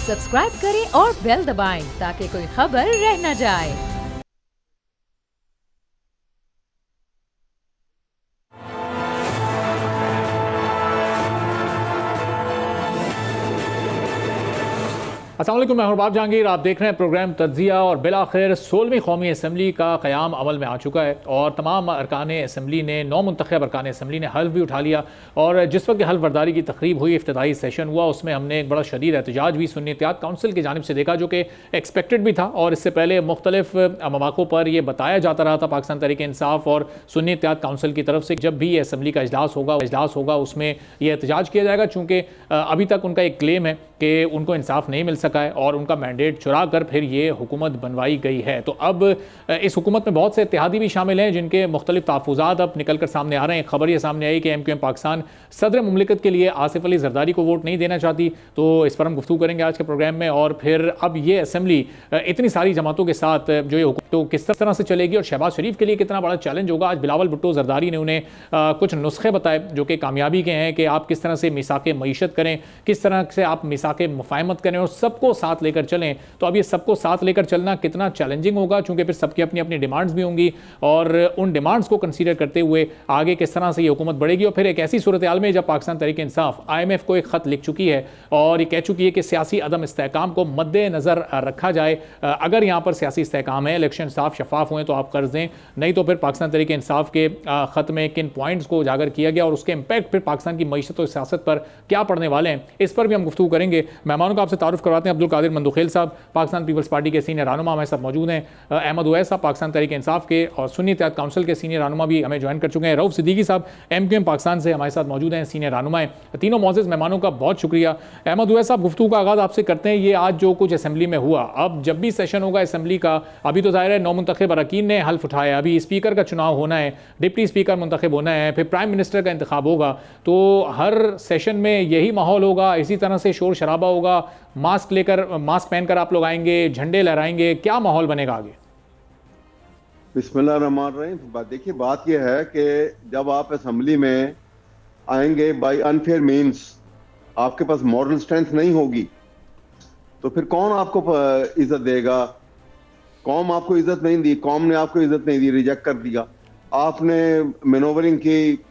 Subscribe करें और bell दबाएं ताकि कोई खबर रह न जाए। अस्सलाम वालेकुम, मैं हूं जहांगीर। आप देख रहे हैं प्रोग्राम तज्जिया। और बिलाखिर 16वीं कौमी असम्बली का क़याम अमल में आ चुका है और तमाम अरकान असम्बली ने, 9 मुंतखब अरकान असम्बली ने हल्फ भी उठा लिया। और जिस वक्त हल्फ बर्दारी की तकरीब हुई, इफ्तिताई सेशन हुआ, उसमें हमने एक बड़ा शदीद एहतजाज भी सुन्नी इत्तेहाद काउंसिल की जानिब से देखा, जो कि एक्सपेक्टेड भी था। और इससे पहले मुख्तलिफ मौक़ों पर यह बताया जाता रहा था पाकिस्तान तहरीक इंसाफ और सुन्नी इत्तेहाद काउंसिल की तरफ से, जब भी ये असम्बली का इजलास होगा उसमें यह एहतजाज किया जाएगा, चूँकि अभी तक उनका एक क्लेम है कि उनको इंसाफ नहीं मिल सका है और उनका मैंडेट चुरा कर फिर ये हुकूमत बनवाई गई है। तो अब इस हुकूमत में बहुत से इत्तेहादी भी शामिल हैं जिनके मुख्तलिफ तहफ़्फ़ुज़ात अब निकल कर सामने आ रहे हैं। खबर ये सामने आई कि MQM पाकिस्तान सदर मुमलिकत के लिए आसिफ अली जरदारी को वोट नहीं देना चाहती। तो इस पर हम गुफ्तगू करेंगे आज के प्रोग्राम में। और फिर अब ये असम्बली इतनी सारी जमातों के साथ जो ये हुकूमत तो किस तरह से चलेगी और शहबाज शरीफ के लिए कितना बड़ा चैलेंज होगा। आज बिलावल भुट्टो जरदारी ने उन्हें कुछ नुस्खे बताए जो कि कामयाबी के हैं कि आप किस तरह से मिसाक़े मईशत करें, किस तरह से आप मिसाक़े मुफ़ाहमत करें और सबको साथ लेकर चलें। तो अब ये सबको साथ लेकर चलना कितना चैलेंजिंग होगा, चूंकि फिर सबकी अपनी अपनी डिमांड्स भी होंगी और उन डिमांड्स को कंसीडर करते हुए आगे किस तरह से ये हुकूमत बढ़ेगी। और फिर एक ऐसी सूरत हाल में जब पाकिस्तान तहरीक इंसाफ IMF को एक ख़त लिख चुकी है और ये कह चुकी है कि सियासी अदम इस्तेहकाम को मद्देनज़र रखा जाए। अगर यहाँ पर सियासी इस्तेहकाम है, इलेक्शन साफ शफाफ हुए तो आप कर्ज दें, नहीं तो फिर पाकिस्तान तहरीक इंसाफ के ख़त में किन पॉइंट्स को उजागर किया गया और उसके इम्पैक्ट फिर पाकिस्तान की मईशत और सियासत पर क्या पड़ने वाले हैं, इस पर भी हम गुफ्तगू करेंगे। मेहमानों का आपसे तारुफ करवाते हैं। अब्दुल कादिर मंदुखेल साहब पाकिस्तान पीपल्स पार्टी के सीनियर रहनुमा हमारे साथ मौजूद हैं। अहमद उवैस साहब पाकिस्तान तहरीक इंसाफ के और सुन्नी इत्तेहाद काउंसिल के सीनियर रहनुमा भी हमें ज्वाइन कर चुके हैं। रऊफ सिद्दीकी साहब MQM पाकिस्तान से हमारे साथ मौजूद हैं, सीनियर रहनुमा हैं। तीनों मौजूद मेहमानों का बहुत शुक्रिया। अहमद उवैस साहब, गुफ्तगू का आगाज़ आपसे करते हैं। ये आज जो कुछ असम्बली में हुआ, अब जब भी सेशन होगा असम्बली का, अभी तो ज़ाहिर है 9 मुंतखब अरकान ने हल्फ उठाया, अभी स्पीकर का चुनाव होना है, डिप्टी स्पीकर मुंतखब होना है, फिर प्राइम मिनिस्टर का इंतखाब होगा। तो हर सेशन में यही माहौल होगा, इसी तरह से शोर शराबा होगा, मास्क पहनकर आप लोग आएंगे, झंडे लहराएंगे, क्या माहौल बनेगा आगे? बिस्मिल्लाहिर्रहमानिर्रहीम। देखिए, बात यह है कि जब आप असम्बली में आएंगे बाय अनफेयर मीन्स, आपके पास मॉरल स्ट्रेंथ नहीं होगी, तो फिर कौन आपको इज्जत देगा? कौम आपको इज्जत नहीं दी, कौम ने आपको इज्जत नहीं दी, रिजेक्ट कर दिया। आपने मैनोवरिंग की,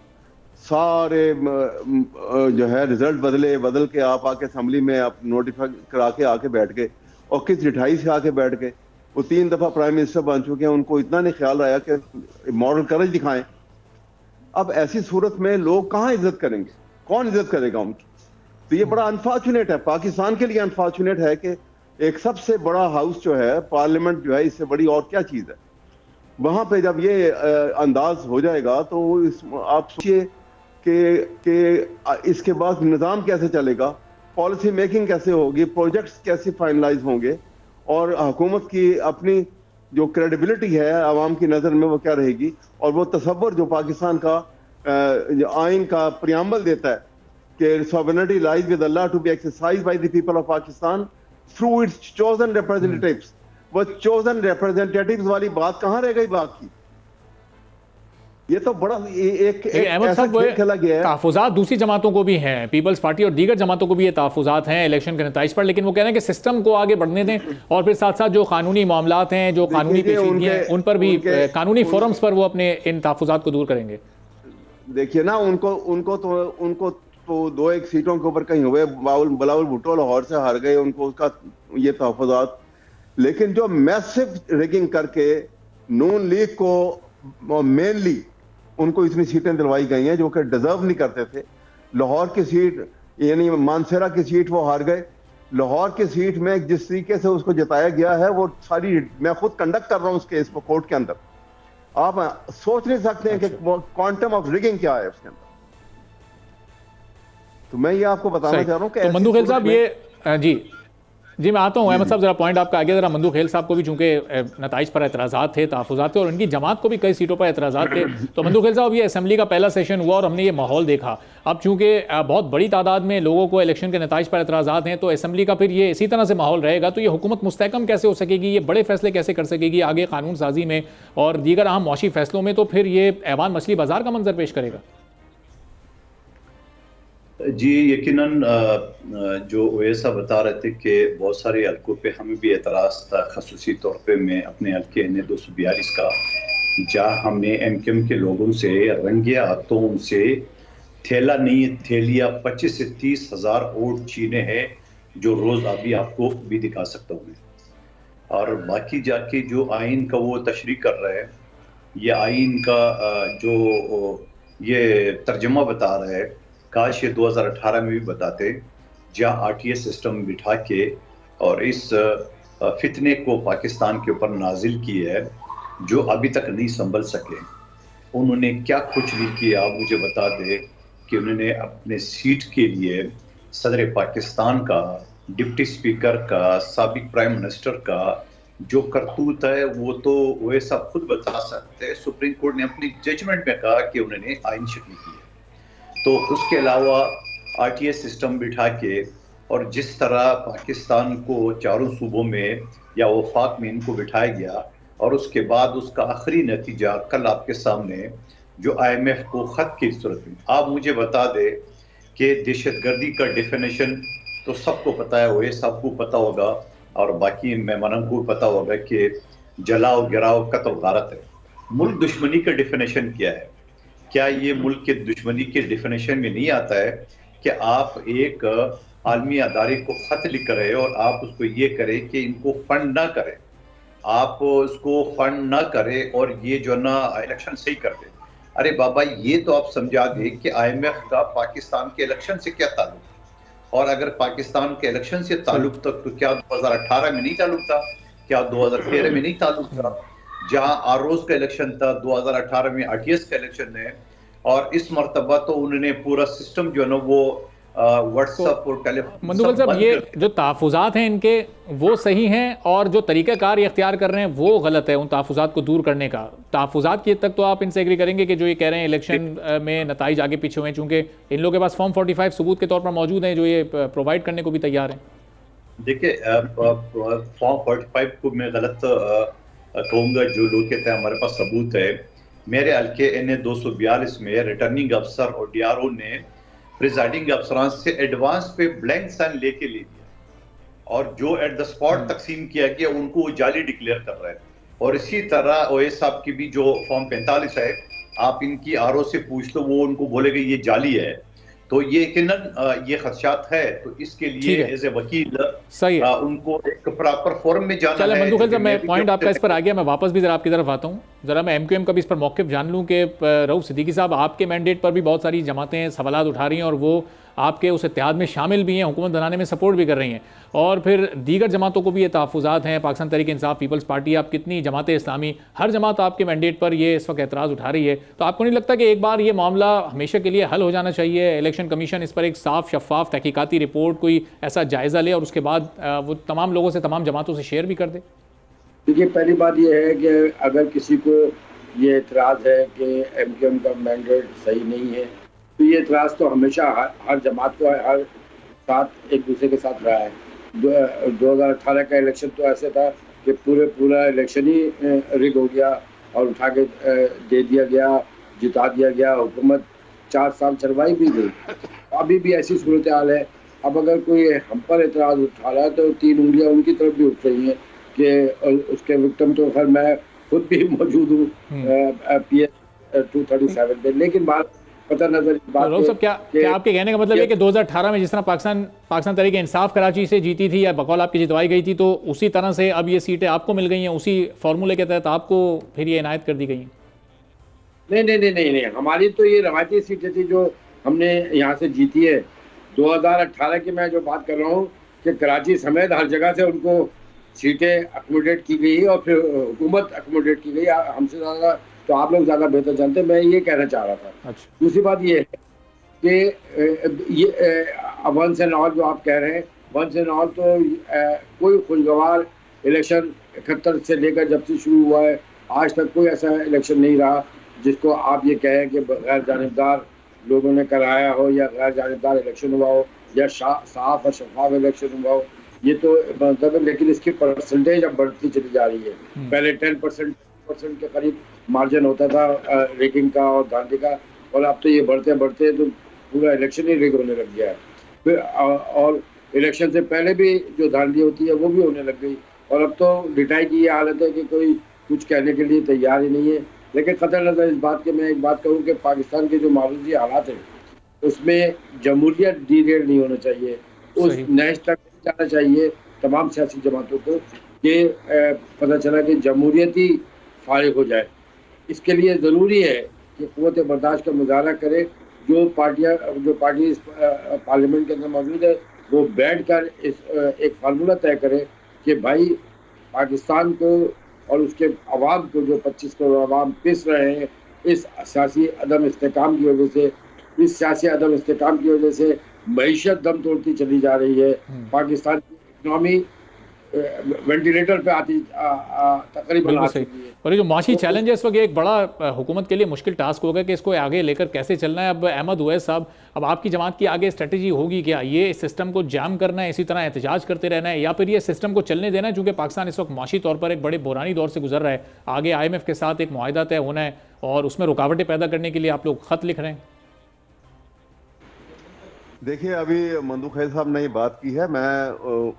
सारे जो है रिजल्ट बदल के आप आके असम्बली में आप नोटिफाई करा के आके बैठ गए और किस जिठाई से आके बैठ गए। वो 3 दफा प्राइम मिनिस्टर बन चुके हैं, उनको इतना नहीं ख्याल आया कि मॉरल करेज दिखाएं। अब ऐसी सूरत में लोग कहाँ इज्जत करेंगे? कौन इज्जत करेगा उनकी? तो ये बड़ा अनफॉर्चुनेट है, पाकिस्तान के लिए अनफॉर्चुनेट है कि एक सबसे बड़ा हाउस जो है, पार्लियामेंट जो है, इससे बड़ी और क्या चीज है। वहां पे जब ये अंदाज हो जाएगा तो आप सोचिए कि इसके बाद निज़ाम कैसे चलेगा, पॉलिसी मेकिंग कैसे होगी, प्रोजेक्ट्स कैसे फाइनलाइज होंगे और हुकूमत की अपनी जो क्रेडिबिलिटी है आवाम की नज़र में वो क्या रहेगी। और वो तसव्वुर जो पाकिस्तान का आइन का प्रियम्बल देता है कि sovereignty lies with Allah to be exercised by the people of Pakistan through its chosen representatives, वो चोजन रिप्रेजेंटेटिव्स वाली बात कहाँ रह गई बाकी? ये तो बड़ा एक अहमद साहब, तहफ़्फ़ुज़ात दूसरी जमातों को भी हैं, पीपल्स पार्टी और दीगर जमातों को भी ये तहफ़्फ़ुज़ात हैं इलेक्शन के नताइज पर, लेकिन वो कह रहे हैं कि सिस्टम को आगे बढ़ने दें और फिर साथ साथ जो कानूनी मामलात हैं, जो कानूनी पेचीदगियां हैं, उन पर भी कानूनी फोरम्स पर वो अपने इन तहफ़्फ़ुज़ात को दूर करेंगे। देखिए ना, उनको तो 2-1 सीटों के ऊपर कहीं हुए, बिलावल भुट्टो लाहौर से हार गए, उनको उसका ये तहफ़्फ़ुज़ात। लेकिन जो मैसिव रिगिंग करके नून लीग को मेनली उनको इतनी सीटें दिलवाई गई हैं जो कि डिजर्व नहीं करते थे। लाहौर की सीट, यानी मानसरा की सीट वो हार गए। लाहौर की सीट में जिस तरीके से उसको जिताया गया है, वो सारी मैं खुद कंडक्ट कर रहा हूँ उस केस को कोर्ट के अंदर। आप सोच नहीं सकते हैं कि क्वांटम ऑफ रिगिंग क्या है उसके अंदर। तो मैं ये आपको बताना चाह रहा हूँ कि तो मंदुखेल साहब, ये जी मैं आता हूँ। अहमद साहब, जरा पॉइंट आपका आगे जरा। मंदुखेल साहब को भी चूंकि नताइज पर एतराज़ात थे, तहफ़्फ़ुज़ात थे और उनकी जमात को भी कई सीटों पर एतराज़ात थे। तो मंदुखेल साहब, ये असम्बली का पहला सेशन हुआ और हमने ये माहौल देखा। अब चूंकि बहुत बड़ी तादाद में लोगों को इलेक्शन के नताइज पर एतराज़ात हैं, तो असम्बली का फिर ये इसी तरह से माहौल रहेगा तो ये हुकूमत मुस्तहकम कैसे हो सकेगी, ये बड़े फैसले कैसे कर सकेगी आगे कानून साजी में और दीगर अहम मौशी फैसलों में? तो फिर ये ऐवान मछली बाजार का मंजर पेश करेगा। जी यकीनन जो ओएसा बता रहे थे कि बहुत सारे हल्कों पे हमें भी एतराज़ था, खसूसी तौर पे मैं अपने हल्के NA 242 का, जहाँ हमने MQM के लोगों से रंगे हाथों उनसे थैला नहीं थैलियाँ 25 से 30 हज़ार वोट छीने हैं, जो रोज़ अभी आपको भी दिखा सकता हूँ मैं। और बाकी जाके जो आइन का वो तशरीह कर रहे हैं, ये आइन का जो ये तर्जुमा बता रहा है, काश ये 2018 में भी बताते, जहाँ RTS सिस्टम बिठा के और इस फितने को पाकिस्तान के ऊपर नाजिल की है, जो अभी तक नहीं संभल सके। उन्होंने क्या कुछ नहीं किया, आप मुझे बता दे कि उन्होंने अपने सीट के लिए सदर पाकिस्तान का, डिप्टी स्पीकर का, साबिक प्राइम मिनिस्टर का जो करतूत है वो तो वो सब खुद बता सकते हैं। सुप्रीम कोर्ट ने अपनी जजमेंट में कहा कि उन्होंने आइन शक्ल की है। तो उसके अलावा RTS सिस्टम बिठा के और जिस तरह पाकिस्तान को चारों सूबों में या वफाक में इनको बिठाया गया, और उसके बाद उसका आखिरी नतीजा कल आपके सामने जो IMF को खत की सूरत में। आप मुझे बता दे कि दहशतगर्दी का डेफिनेशन तो सबको पता है, वो सबको पता होगा, और बाकी मेहमानों को पता होगा कि जलाओ गिराओ कत्ल गारत है। मुल्क दुश्मनी का डेफिनेशन क्या है? क्या ये मुल्क के दुश्मनी के डेफिनेशन में नहीं आता है कि आप एक आलमी अदारे को खत लिख रहे हो और आप उसको ये करें कि इनको फंड ना करें, आप उसको फंड ना करें और ये जो ना इलेक्शन सही कर दे। अरे बाबा, ये तो आप समझा दे कि IMF का पाकिस्तान के इलेक्शन से क्या ताल्लुक, और अगर पाकिस्तान के इलेक्शन से ताल्लुक तक तो क्या 2018 में नहीं ताल्लुक था? क्या 2013 में नहीं ताल्लुक था? जहां ROs का इलेक्शन था, 2018 में RTS का इलेक्शन है, और इस मर्तबा तो उन्होंने पूरा सिस्टम जो है ना वो व्हाट्सएप और टेलीफोन। मंदुगल साहब, ये जो तहफ़्फ़ुज़ात हैं इनके वो सही हैं, और जो तरीक़ाकार इख्तियार कर रहे हैं वो गलत है उन तहफ़्फ़ुज़ात को दूर करने का। तहफ़्फ़ुज़ात की तक तो आप इनसे एग्री करेंगे कि जो ये कह रहे हैं इलेक्शन में नताइज आगे पीछे हुए हैं, चूँकि इन लोगों के पास फॉर्म 45 सबूत के तौर पर मौजूद हैं जो ये प्रोवाइड करने को भी तैयार हैं। देखिए, फॉर्म 45 को मैं गलत कहूँगा। जो लोग कहते हैं हमारे पास सबूत है, मेरे हल्के NA 242 में रिटर्निंग अफसर और DRO ने प्रिजाइडिंग अफसरान से एडवांस पे ब्लैंक साइन लेके ले लिया, और जो एट द स्पॉट तकसीम किया गया उनको वो जाली डिक्लेयर कर रहे हैं। और इसी तरह OS साहब की भी जो फॉर्म 45 है, आप इनकी RO से पूछ लो, वो उनको बोलेगा ये जाली है। तो ये यकीनन ये खदशात है, तो इसके लिए एज ए वकील सही है उनको एक प्रॉपर फॉर्म में जाना है। मंदुगल साहब, मैं पॉइंट आपका इस पर आ गया, मैं वापस भी जरा आपकी तरफ आता हूँ। जरा मैं MQM का भी इस पर मौक़िफ़ जान लूँ कि रऊफ़ सिद्दीकी साहब, आपके मैंडेट पर भी बहुत सारी जमातें सवालात उठा रही हैं और वो आपके उस इत्तेहाद में शामिल भी हैं, हुकूमत बनाने में सपोर्ट भी कर रही हैं, और फिर दीगर जमातों को भी ये तहफ़्फ़ुज़ात हैं, पाकिस्तान तहरीक इंसाफ, पीपल्स पार्टी, आप कितनी जमात इस्लामी, हर जमात आपके मैंडेट पर ये इस वक्त एतराज़ उठा रही है। तो आपको नहीं लगता कि एक बार ये मामला हमेशा के लिए हल हो जाना चाहिए, इलेक्शन कमीशन इस पर एक साफ शफाफ तहकीकाती रिपोर्ट कोई ऐसा जायज़ा ले और उसके बाद वो तमाम लोगों से, तमाम जमातों से शेयर भी कर दे? देखिए, पहली बात यह है कि अगर किसी को ये एतराज़ है कि MQM का मैंडेट सही नहीं है, तो ये एतराज़ तो हमेशा हर जमात को हर साथ एक दूसरे के साथ रहा है। 2018 का इलेक्शन तो ऐसे था कि पूरा इलेक्शन ही रिग हो गया और उठा के दे दिया गया, जिता दिया गया, हुकूमत 4 साल चलवाई भी गई। अभी भी ऐसी सूरत हाल है। अब अगर कोई हम पर एतराज़ उठा रहा है तो 3 उंगलियां उनकी तरफ भी उठ रही हैं कि उसके विक्टिम तो खैर मैं खुद भी मौजूद हूँ PS 237 पे, लेकिन बात पता नजर साहब, क्या आपके कहने का मतलब है कि 2018 में जिस तरह पाकिस्तान तहरीक इंसाफ कराची से जीती थी या बकौल आपकी जितवाई गई थी, तो उसी तरह से अब ये सीटें आपको मिल गई हैं, उसी फार्मूले के तहत आपको फिर ये इनायत कर दी गई हैं? नहीं, हमारी तो ये रवायती सीटें थी जो हमने यहाँ से जीती है। 2018 की मैं जो बात कर रहा हूँ कि कराची समेत हर जगह से उनको सीटें अकोमोडेट की गई और फिर हुकूमत अकोमोडेट की गई। हमसे ज़्यादा तो आप लोग ज़्यादा बेहतर जानते हैं, मैं ये कहना चाह रहा था। अच्छा। दूसरी बात ये है कि ये वंस एंड ऑल जो आप कह रहे हैं, वंस एंड ऑल तो कोई खुशगवार इलेक्शन 71 से लेकर जब से शुरू हुआ है आज तक कोई ऐसा इलेक्शन नहीं रहा जिसको आप ये कहें कि गैर जानिबदार लोगों ने कराया हो या गैर जानिबदार इलेक्शन हुआ हो या साफ और शफाफ इलेक्शन हुआ हो। ये तो मतलब, लेकिन इसकी परसेंटेज अब बढ़ती चली जा रही है। पहले 10% के करीब मार्जिन होता था रेटिंग का और गांधी का, और अब तो ये बढ़ते तो पूरा इलेक्शन ही रिग होने लग गया है। फिर और इलेक्शन से पहले भी जो धांधली होती है वो भी होने लग गई, और अब तो डिटाई की ये हालत है कि कोई कुछ कहने के लिए तैयार ही नहीं है। लेकिन कतई नज़र इस बात के मैं एक बात कहूँ कि पाकिस्तान के जो मारूजी हालात हैं उसमें जमहूरियत डीरेल नहीं होना चाहिए, उस नहज तक जाना चाहिए तमाम सियासी जमातों को कि पता चला कि जमहूरियत ही फारिग हो जाए। इसके लिए ज़रूरी है कि क़ुव्वत बर्दाश्त का मुजाहरा करे। जो पार्टी पार्लियामेंट के अंदर मौजूद है वो बैठ कर एक फार्मूला तय करे कि भाई पाकिस्तान को और उसके अवाम को, जो 25 करोड़ अवाम पिस रहे हैं इस सियासी अदम इस्तेकाम की वजह से, इस सियासी अदम इस्तेकाम की वजह से मईशत दम तोड़ती चली जा रही है। पाकिस्तान की इकनॉमी वेंटिलेटर पे आती तकरीबन आ चुकी है। और ये जो माशी चैलेंज है इस वक्त एक बड़ा हुकूमत के लिए मुश्किल टास्क होगा कि इसको आगे लेकर कैसे चलना है। अब अहमद उवैस साहब, अब आपकी जमात की आगे स्ट्रेटजी होगी क्या? ये सिस्टम को जाम करना है, इसी तरह एहतजाज करते रहना है, या फिर ये सिस्टम को चलने देना है? चूँकि पाकिस्तान इस वक्त माशी तौर पर एक बड़े बुरानी दौर से गुजर रहा है, आगे IMF के साथ एक मुआहदा तय होना है और उसमें रुकावटें पैदा करने के लिए आप लोग खत लिख रहे हैं। देखिए, अभी मंदू खैल साहब ने ये बात की है, मैं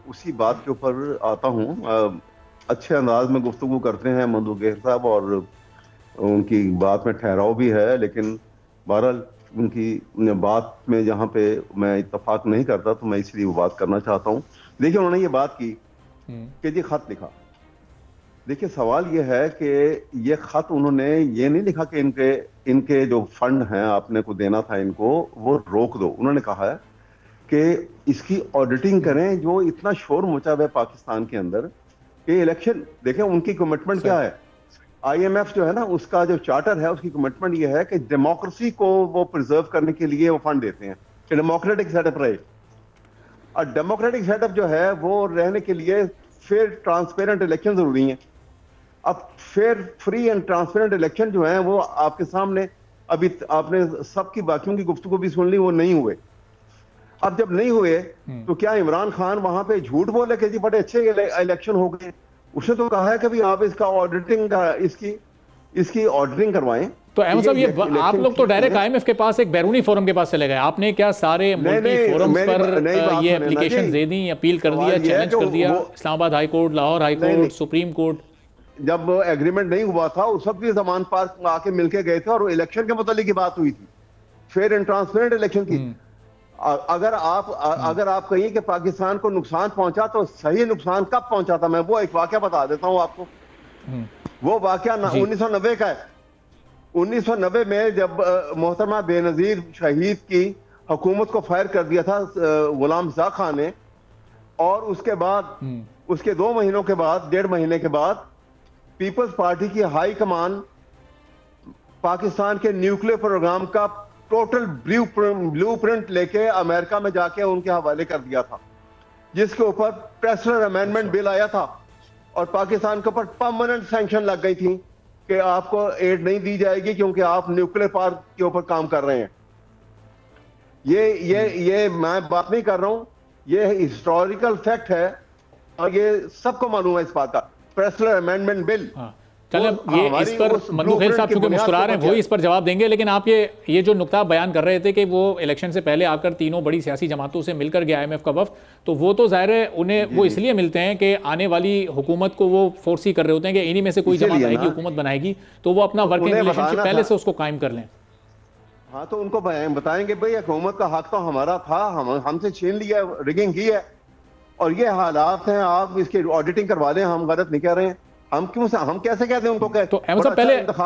उसी बात के ऊपर आता हूँ। अच्छे अंदाज में गुफ्तगू करते हैं मंदू खैल साहब और उनकी बात में ठहराव भी है, लेकिन बहरहाल उनकी बात में जहाँ पे मैं इत्तफाक नहीं करता तो मैं इसलिए वो बात करना चाहता हूँ। देखिए, उन्होंने ये बात की कि जी खत लिखा। देखिए, सवाल ये है कि ये खत उन्होंने ये नहीं लिखा कि इनके जो फंड हैं आपने को देना था इनको, वो रोक दो। उन्होंने कहा है कि इसकी ऑडिटिंग करें। जो इतना शोर मचा है पाकिस्तान के अंदर कि इलेक्शन, देखें उनकी कमिटमेंट क्या है। IMF जो है ना, उसका जो चार्टर है उसकी कमिटमेंट ये है कि डेमोक्रेसी को वो प्रिजर्व करने के लिए वो फंड देते हैं कि डेमोक्रेटिक सेटअप रहे। और डेमोक्रेटिक सेटअप जो है वो रहने के लिए फिर ट्रांसपेरेंट इलेक्शन जरूरी है। अब फिर फ्री एंड ट्रांसपेरेंट इलेक्शन जो है वो आपके सामने, अभी आपने सबकी बाकियों की गुफ्तगू भी सुन ली, वो नहीं हुए। अब जब नहीं हुए तो क्या इमरान खान वहां पे झूठ बोले कि जी बड़े अच्छे इलेक्शन हो गए? उसने तो कहा है कि भी आप इसका ऑडिटिंग का इसकी ऑडिटिंग करवाएं। तो अहमद साहब, ये आप लोग तो डायरेक्ट IMF के पास, एक बैरूनी फोरम के पास चले गए। आपने क्या सारे मुल्की फोरम्स पर ये एप्लीकेशन दे दी, अपील कर दिया, चैलेंज कर दिया? Islamabad high court, Lahore high court, supreme court. जब एग्रीमेंट नहीं हुआ था उस वक्त भी जमान पार्क आके मिलके गए थे और इलेक्शन के मुतालिक की बात हुई थी, फेयर एंड ट्रांसपेरेंट इलेक्शन की। अगर आप कहिए कि पाकिस्तान को नुकसान पहुंचा तो सही नुकसान कब पहुंचा था? मैं वो एक वाकया बता देता हूं आपको। वो वाकया 1990 का है। 1990 में जब मोहतरमा बेनजीर शहीद की हुकूमत को फायर कर दिया था गुलाम रज़ा खान ने, और उसके बाद उसके 2 महीनों के बाद, 1.5 महीने के बाद पीपल्स पार्टी की हाई कमान पाकिस्तान के न्यूक्लियर प्रोग्राम का टोटल ब्लूप्रिंट लेके अमेरिका में जाके उनके हवाले कर दिया था, जिसके ऊपर प्रेसिडेंट अमेंडमेंट बिल आया था और पाकिस्तान के ऊपर परमानेंट सैंक्शन लग गई थी कि आपको एड नहीं दी जाएगी क्योंकि आप न्यूक्लियर पार्क के ऊपर काम कर रहे हैं। ये मैं बात नहीं कर रहा हूं, ये हिस्टोरिकल फैक्ट है और ये सबको मालूम है इस बात का। President amendment bill. चलो, ये इस पर मंदू खैल साहब चूंकि मुस्कुरा रहे हैं वो इस पर जवाब देंगे, लेकिन आप ये जो नुक्ता बयान कर रहे थे कि वो इलेक्शन से पहले आकर तीनों बड़ी सियासी जमातों से मिलकर गया IMF का वफ्द, तो वो तो जाहिर है उन्हें वो इसलिए मिलते हैं कि आने वाली हुकूमत को वो फोर्स ही कर रहे होते हैं कि इन्हीं में से कोई जमात आएगी, हुकूमत बनाएगी, तो वो अपना वर्किंग रिलेशनशिप पहले से उसको कायम कर लें। हाँ, तो उनको बताएंगे भाई हुकूमत का हक तो हमारा था, हमसे छीन लिया, रिगिंग की है और ये हालात हैं, आप इसकी ऑडिटिंग करवा लें, हम गलत नहीं कह रहे हैं। हम कैसे कहते हैं उनको? तो अहमद साहब,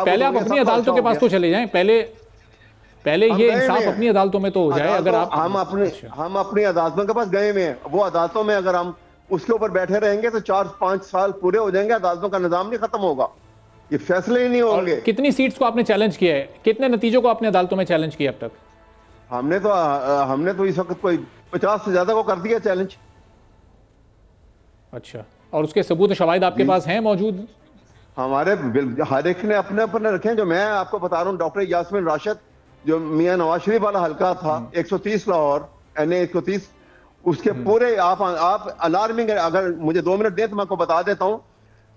पहले आप अपनी अदालतों के पास तो चले जाएं, पहले ये इंसाफ अपनी अदालतों में तो हो जाए। अगर आप हम अपनी अदालतों के पास गए हुए हैं, वो अदालतों में अगर हम उसके ऊपर बैठे रहेंगे तो 4-5 साल पूरे हो जाएंगे, अदालतों का निजाम नहीं खत्म होगा, ये फैसले ही नहीं होंगे। कितनी सीट्स को आपने चैलेंज किया है? कितने नतीजों को आपने अदालतों में चैलेंज किया अब तक? हमने तो इस वक्त कोई 50 से ज्यादा को कर दिया चैलेंज। अच्छा, और उसके सबूत शवाहिद आपके पास हैं मौजूद? हमारे हर एक ने अपने अपने रखे। जो मैं आपको बता रहा हूँ, डॉक्टर यास्मीन राशिद जो मियां नवाज शरीफ वाला हल्का था, 130 लाहौर NA 130, उसके पूरे आप अलार्मिंग, अगर मुझे 2 मिनट दें तो मैं आपको बता देता हूँ।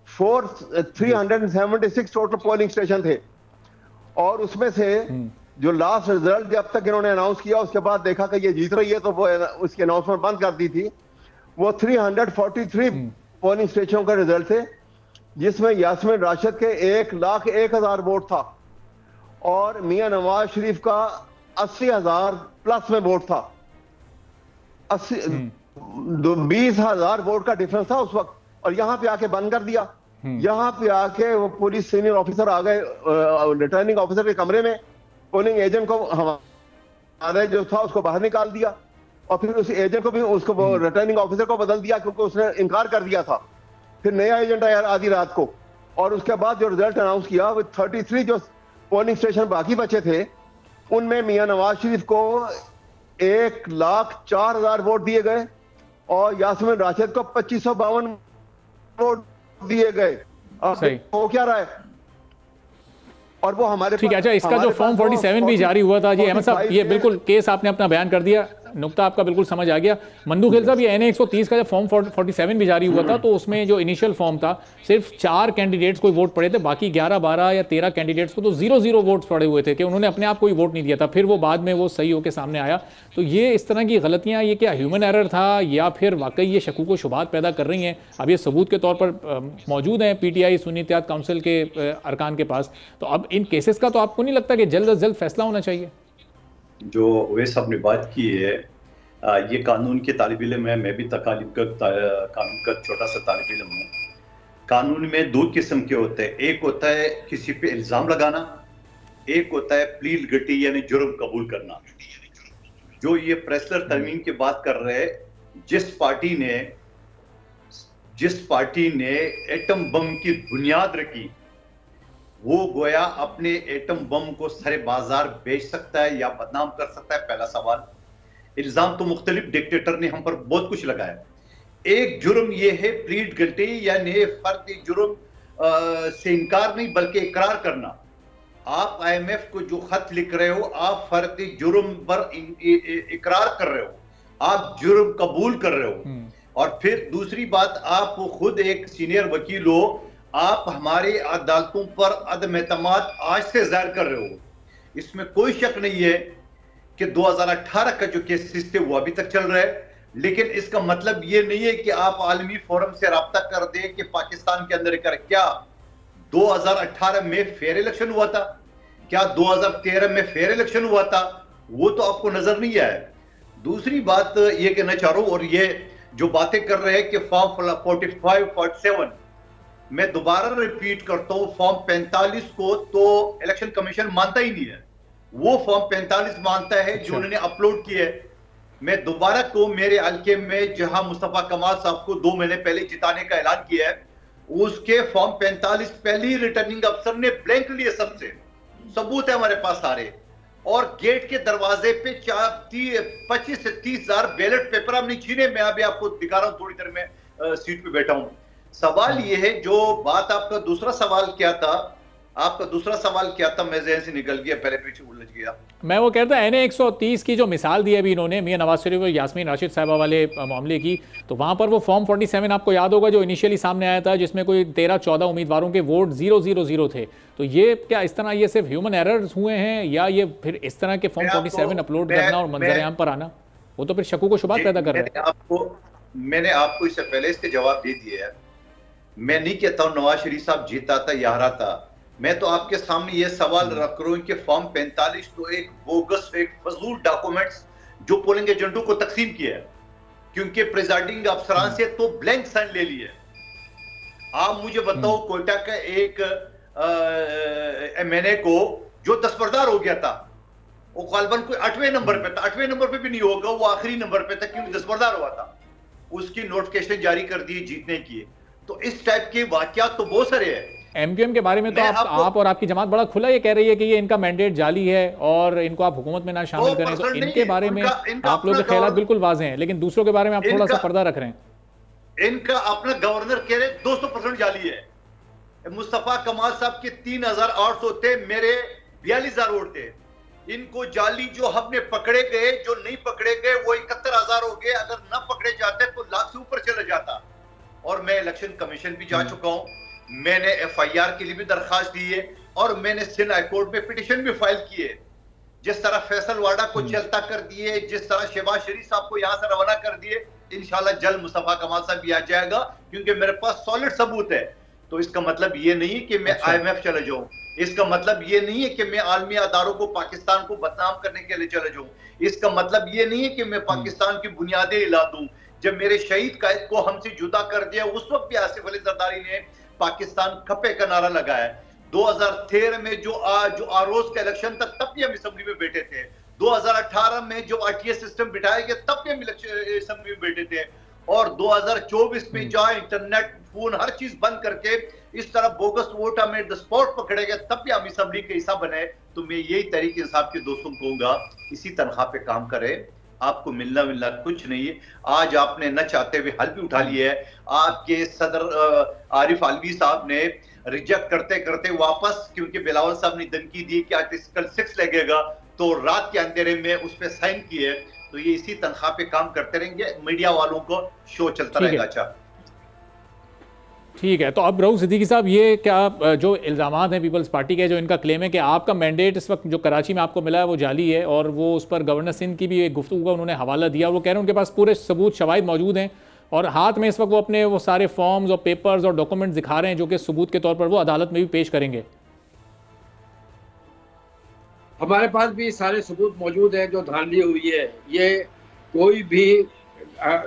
376 टोटल पोलिंग स्टेशन थे और उसमें से जो लास्ट रिजल्ट जब तक इन्होंने अनाउंस किया उसके बाद देखा कि ये जीत रही है तो वो उसकी अनाउंसमेंट बंद कर दी थी। वो 343 पोलिंग स्टेशनों का रिजल्ट थे, जिसमें यास्मीन राशिद के 1,01,000 वोट था और मियां नवाज शरीफ का 80,000 प्लस में वोट था। 20,000 वोट का डिफरेंस था उस वक्त, और यहां पे आके बंद कर दिया। यहां पे आके वो पुलिस सीनियर ऑफिसर आ गए रिटर्निंग ऑफिसर के कमरे में, पोलिंग एजेंट को हमारे जो था उसको बाहर निकाल दिया, और फिर उस एजेंट को भी उसको रिटर्निंग ऑफिसर को बदल दिया क्योंकि उसने इनकार कर दिया था। फिर नया एजेंट आया आधी रात को, और उसके बाद जो रिजल्ट अनाउंस किया वो 33 जो पोलिंग स्टेशन बाकी बचे थे उनमें मियां नवाज शरीफ को 1,04,000 वोट दिए गए और यास्मीन राशिद को 2552 वोट दिए गए। हो क्या रहा है? और वो हमारे ठीक है। अच्छा, इसका जो फॉर्म 47 भी जारी हुआ था जी अहमद साहब, ये बिल्कुल केस आपने अपना बयान कर दिया, नुक्ता आपका बिल्कुल समझ आ गया। मंदू खेल साहब, ये NA 130 का जब फॉर्म 47 भी जारी हुआ था तो उसमें जो इनिशियल फॉर्म था सिर्फ 4 कैंडिडेट्स को वोट पड़े थे, बाकी 11, 12 या 13 कैंडिडेट्स को तो 0 वोट्स पड़े हुए थे कि उन्होंने अपने आप कोई वोट नहीं दिया था। फिर वो बाद में वो सही होकर सामने आया। तो ये इस तरह की गलतियाँ, ये क्या ह्यूमन एरर था या फिर वाकई ये शकूक व शुबात पैदा कर रही हैं? अब ये सबूत के तौर पर मौजूद हैं PTI सुन्नी इत्तेहाद काउंसिल के अरकान के पास, तो अब इन केसेस का तो आपको नहीं लगता कि जल्द अज जल्द फैसला होना चाहिए? जो वे साहब ने बात की है, ये कानून के तालिब इल्म है, मैं भी कानून का छोटा सा तालिब इल्म हूँ। कानून में 2 किस्म के होते हैं, एक होता है किसी पे इल्जाम लगाना, एक होता है प्लीड गिल्टी यानी जुर्म कबूल करना। जो ये प्रेसलर तरमीम की बात कर रहे हैं, जिस पार्टी ने एटम बम की बुनियाद रखी वो गोया अपने एटम बम को सरे बाजार बेच सकता है या बदनाम कर सकता है। पहला सवाल। इल्जाम तो मुख्तलिफ डिक्टेटर ने हम पर बहुत कुछ लगाया। एक जुर्म यह है प्लीड गिल्टी यानी फर्द जुर्म से इनकार नहीं बल्कि इकरार करना। आप IMF को जो खत लिख रहे हो, आप फर्द जुर्म पर इकरार कर रहे हो, आप जुर्म कबूल कर रहे हो। और फिर दूसरी बात, आप खुद एक सीनियर वकील हो, आप हमारी अदालतों पर अदम एतमाद आज से जाहिर कर रहे हो। इसमें कोई शक नहीं है कि 2018 का जो केसेस थे वो अभी तक चल रहा है, लेकिन इसका मतलब ये नहीं है कि आप आलमी फोरम से राब्ता कर दें कि पाकिस्तान के अंदर कर। क्या 2018 में फेयर इलेक्शन हुआ था? क्या 2013 में फेयर इलेक्शन हुआ था? वो तो आपको नजर नहीं आया। दूसरी बात ये कहना चाह रहा हूं, और ये जो बातें कर रहे हैं कि फॉर्म 45, 47, मैं दोबारा रिपीट करता हूं, फॉर्म 45 को तो इलेक्शन कमीशन मानता ही नहीं है। वो फॉर्म 45 मानता है जो उन्होंने अपलोड किया है। मैं दोबारा को मेरे हल्के में जहां मुस्तफा कमाल साहब को 2 महीने पहले जिताने का ऐलान किया है, उसके फॉर्म 45 पहले ही रिटर्निंग अफसर ने ब्लैंक लिए। सबसे सबूत है हमारे पास सारे, और गेट के दरवाजे पे 25 से 30,000 बैलेट पेपर हमने छीने। मैं अभी आपको दिखा रहा हूं, थोड़ी देर में सीट पे बैठा हूं। सवाल यह है, जो बात आपका दूसरा सवाल क्या था, मैं ज़हन से निकल गया, पहले पीछे उलझ गया। मैं वो कहता NA 130 की जो मिसाल दी अभी इन्होंने मियां नवाज शरीफ और यास्मीन राशिद साहिबा वाले मामले की, तो वहाँ पर वो फॉर्म 47 आपको याद होगा जो इनिशियली सामने आया था, जिसमें कोई 13-14 उम्मीदवारों के वोट 000 थे। तो ये क्या इस तरह ये सिर्फ ह्यूमन एरर्स हुए हैं या ये फिर इस तरह के फॉर्म 47 अपलोड करना और मंजर-ए-आम पर आना, वो तो फिर शकूक व शुबात पैदा कर रहा है? मैंने आपको इससे पहले इसके जवाब दे दिए है। मैं नहीं कहता हूँ नवाज शरीफ साहब जीता था या हारा था। मैं तो आपके सामने ये सवाल रख रहा हूं कि फॉर्म 45 तो एक बोगस, एक फजूल डॉक्यूमेंट्स जो पोलिंग एजेंटों को तकसीम किया है, क्योंकि प्रिजाइडिंग अफसरान से तो ब्लैंक साइन ले लिए। आप मुझे बताओ, कोयटा का एक MNA को जो दस्तबरदार हो गया था, वो गालबन कोई 8वें नंबर पे था, 8वें नंबर पे भी नहीं होगा, वो आखिरी नंबर पे था क्योंकि दस्तबरदार हुआ था। उसकी नोटिफिकेशन जारी कर दी जीतने की। तो इस टाइप के वाकयात तो बहुत सारे हैं। MQM के बारे में तो आप और आपकी जमात बड़ा खुला ये कह रही है कि ये इनका मैंडेट जाली है और इनको आप हुकूमत में ना शामिल करें। तो इनके बारे में आप लोग के ख्याल बिल्कुल वाज़ेह हैं, लेकिन दूसरों के बारे में आप थोड़ा सा पर्दा रख रहे हैं। इनका अपना गवर्नर कह रहे 200% जाली है। मुस्तफा कमाल साहब के 3,800 थे, मेरे 42,000 वोट थे। इनको जाली जो हमने पकड़े गए, जो नहीं पकड़े गए वो 71,000 हो गए। अगर न पकड़े जाते तो लाख से ऊपर चला जाता। और मैं इलेक्शन कमीशन भी जा चुका हूं, मैंने FIR के लिए भी दरखास्त दी है और मैंने सिंध हाई कोर्ट में पिटीशन भी फाइल की है। जिस तरह फैसल वाडा को चलता कर दिए, जिस तरह शहबाज शरीफ साहब को यहाँ से रवाना कर दिए, इंशाल्लाह जल्द मुस्तफा कमाल साहब भी आ जाएगा, क्योंकि मेरे पास सॉलिड सबूत है। तो इसका मतलब ये नहीं है कि मैं IMF चले जाऊं, इसका मतलब ये नहीं है कि मैं आलमी अदारों को, पाकिस्तान को बदनाम करने के लिए चले जाऊं, इसका मतलब ये नहीं है कि मैं पाकिस्तान की बुनियादें हिला दूं। जब मेरे शहीद कायद को हमसे जुदा कर दिया, उस वक्त भी आसिफ अली जरदारी ने पाकिस्तान खपे का नारा लगाया। 2013 में जो आरोज का इलेक्शन था, तब भी हम असेंबली में बैठे थे। 2018 में जो RTS सिस्टम बिठाया गया, तब भी हम असेंबली में बैठे थे। और 2024 में जहां इंटरनेट, फोन, हर चीज बंद करके इस तरह बोगस वोट हमें द स्पॉट पकड़े गए, तब भी हम असेंबली का हिस्सा बने। तो मैं यही तरीके इंसाफ के दोस्तों को कहूंगा, इसी तनख्वाह पे काम करे, आपको मिलना कुछ नहीं है। आज आपने न चाहते हुए हल भी उठा लिया है। आपके सदर आरिफ अलवी साहब ने रिजेक्ट करते करते वापस, क्योंकि बिलावल साहब ने धमकी दी कि आर्टिकल 6 लगेगा, तो रात के अंधेरे में उस पर साइन किए। तो ये इसी तनख्वाह पे काम करते रहेंगे, मीडिया वालों को शो चलता रहेगा। अच्छा, ठीक है। तो अब रऊफ सिद्दीकी साहब, ये क्या जो इल्ज़ामात हैं पीपल्स पार्टी के, जो इनका क्लेम है कि आपका मैंडेट इस वक्त जो कराची में आपको मिला है वो जाली है, और वो उस पर गवर्नर सिंध की भी एक गुफ्तगू का उन्होंने हवाला दिया, वो कह रहे हैं उनके पास पूरे सबूत शवाहिद मौजूद हैं, और हाथ में इस वक्त वो अपने वो सारे फॉर्म्स और पेपर्स और डॉक्यूमेंट्स दिखा रहे हैं, जो कि सबूत के तौर पर वो अदालत में भी पेश करेंगे। हमारे पास भी सारे सबूत मौजूद हैं जो धांधली हुई है। ये कोई भी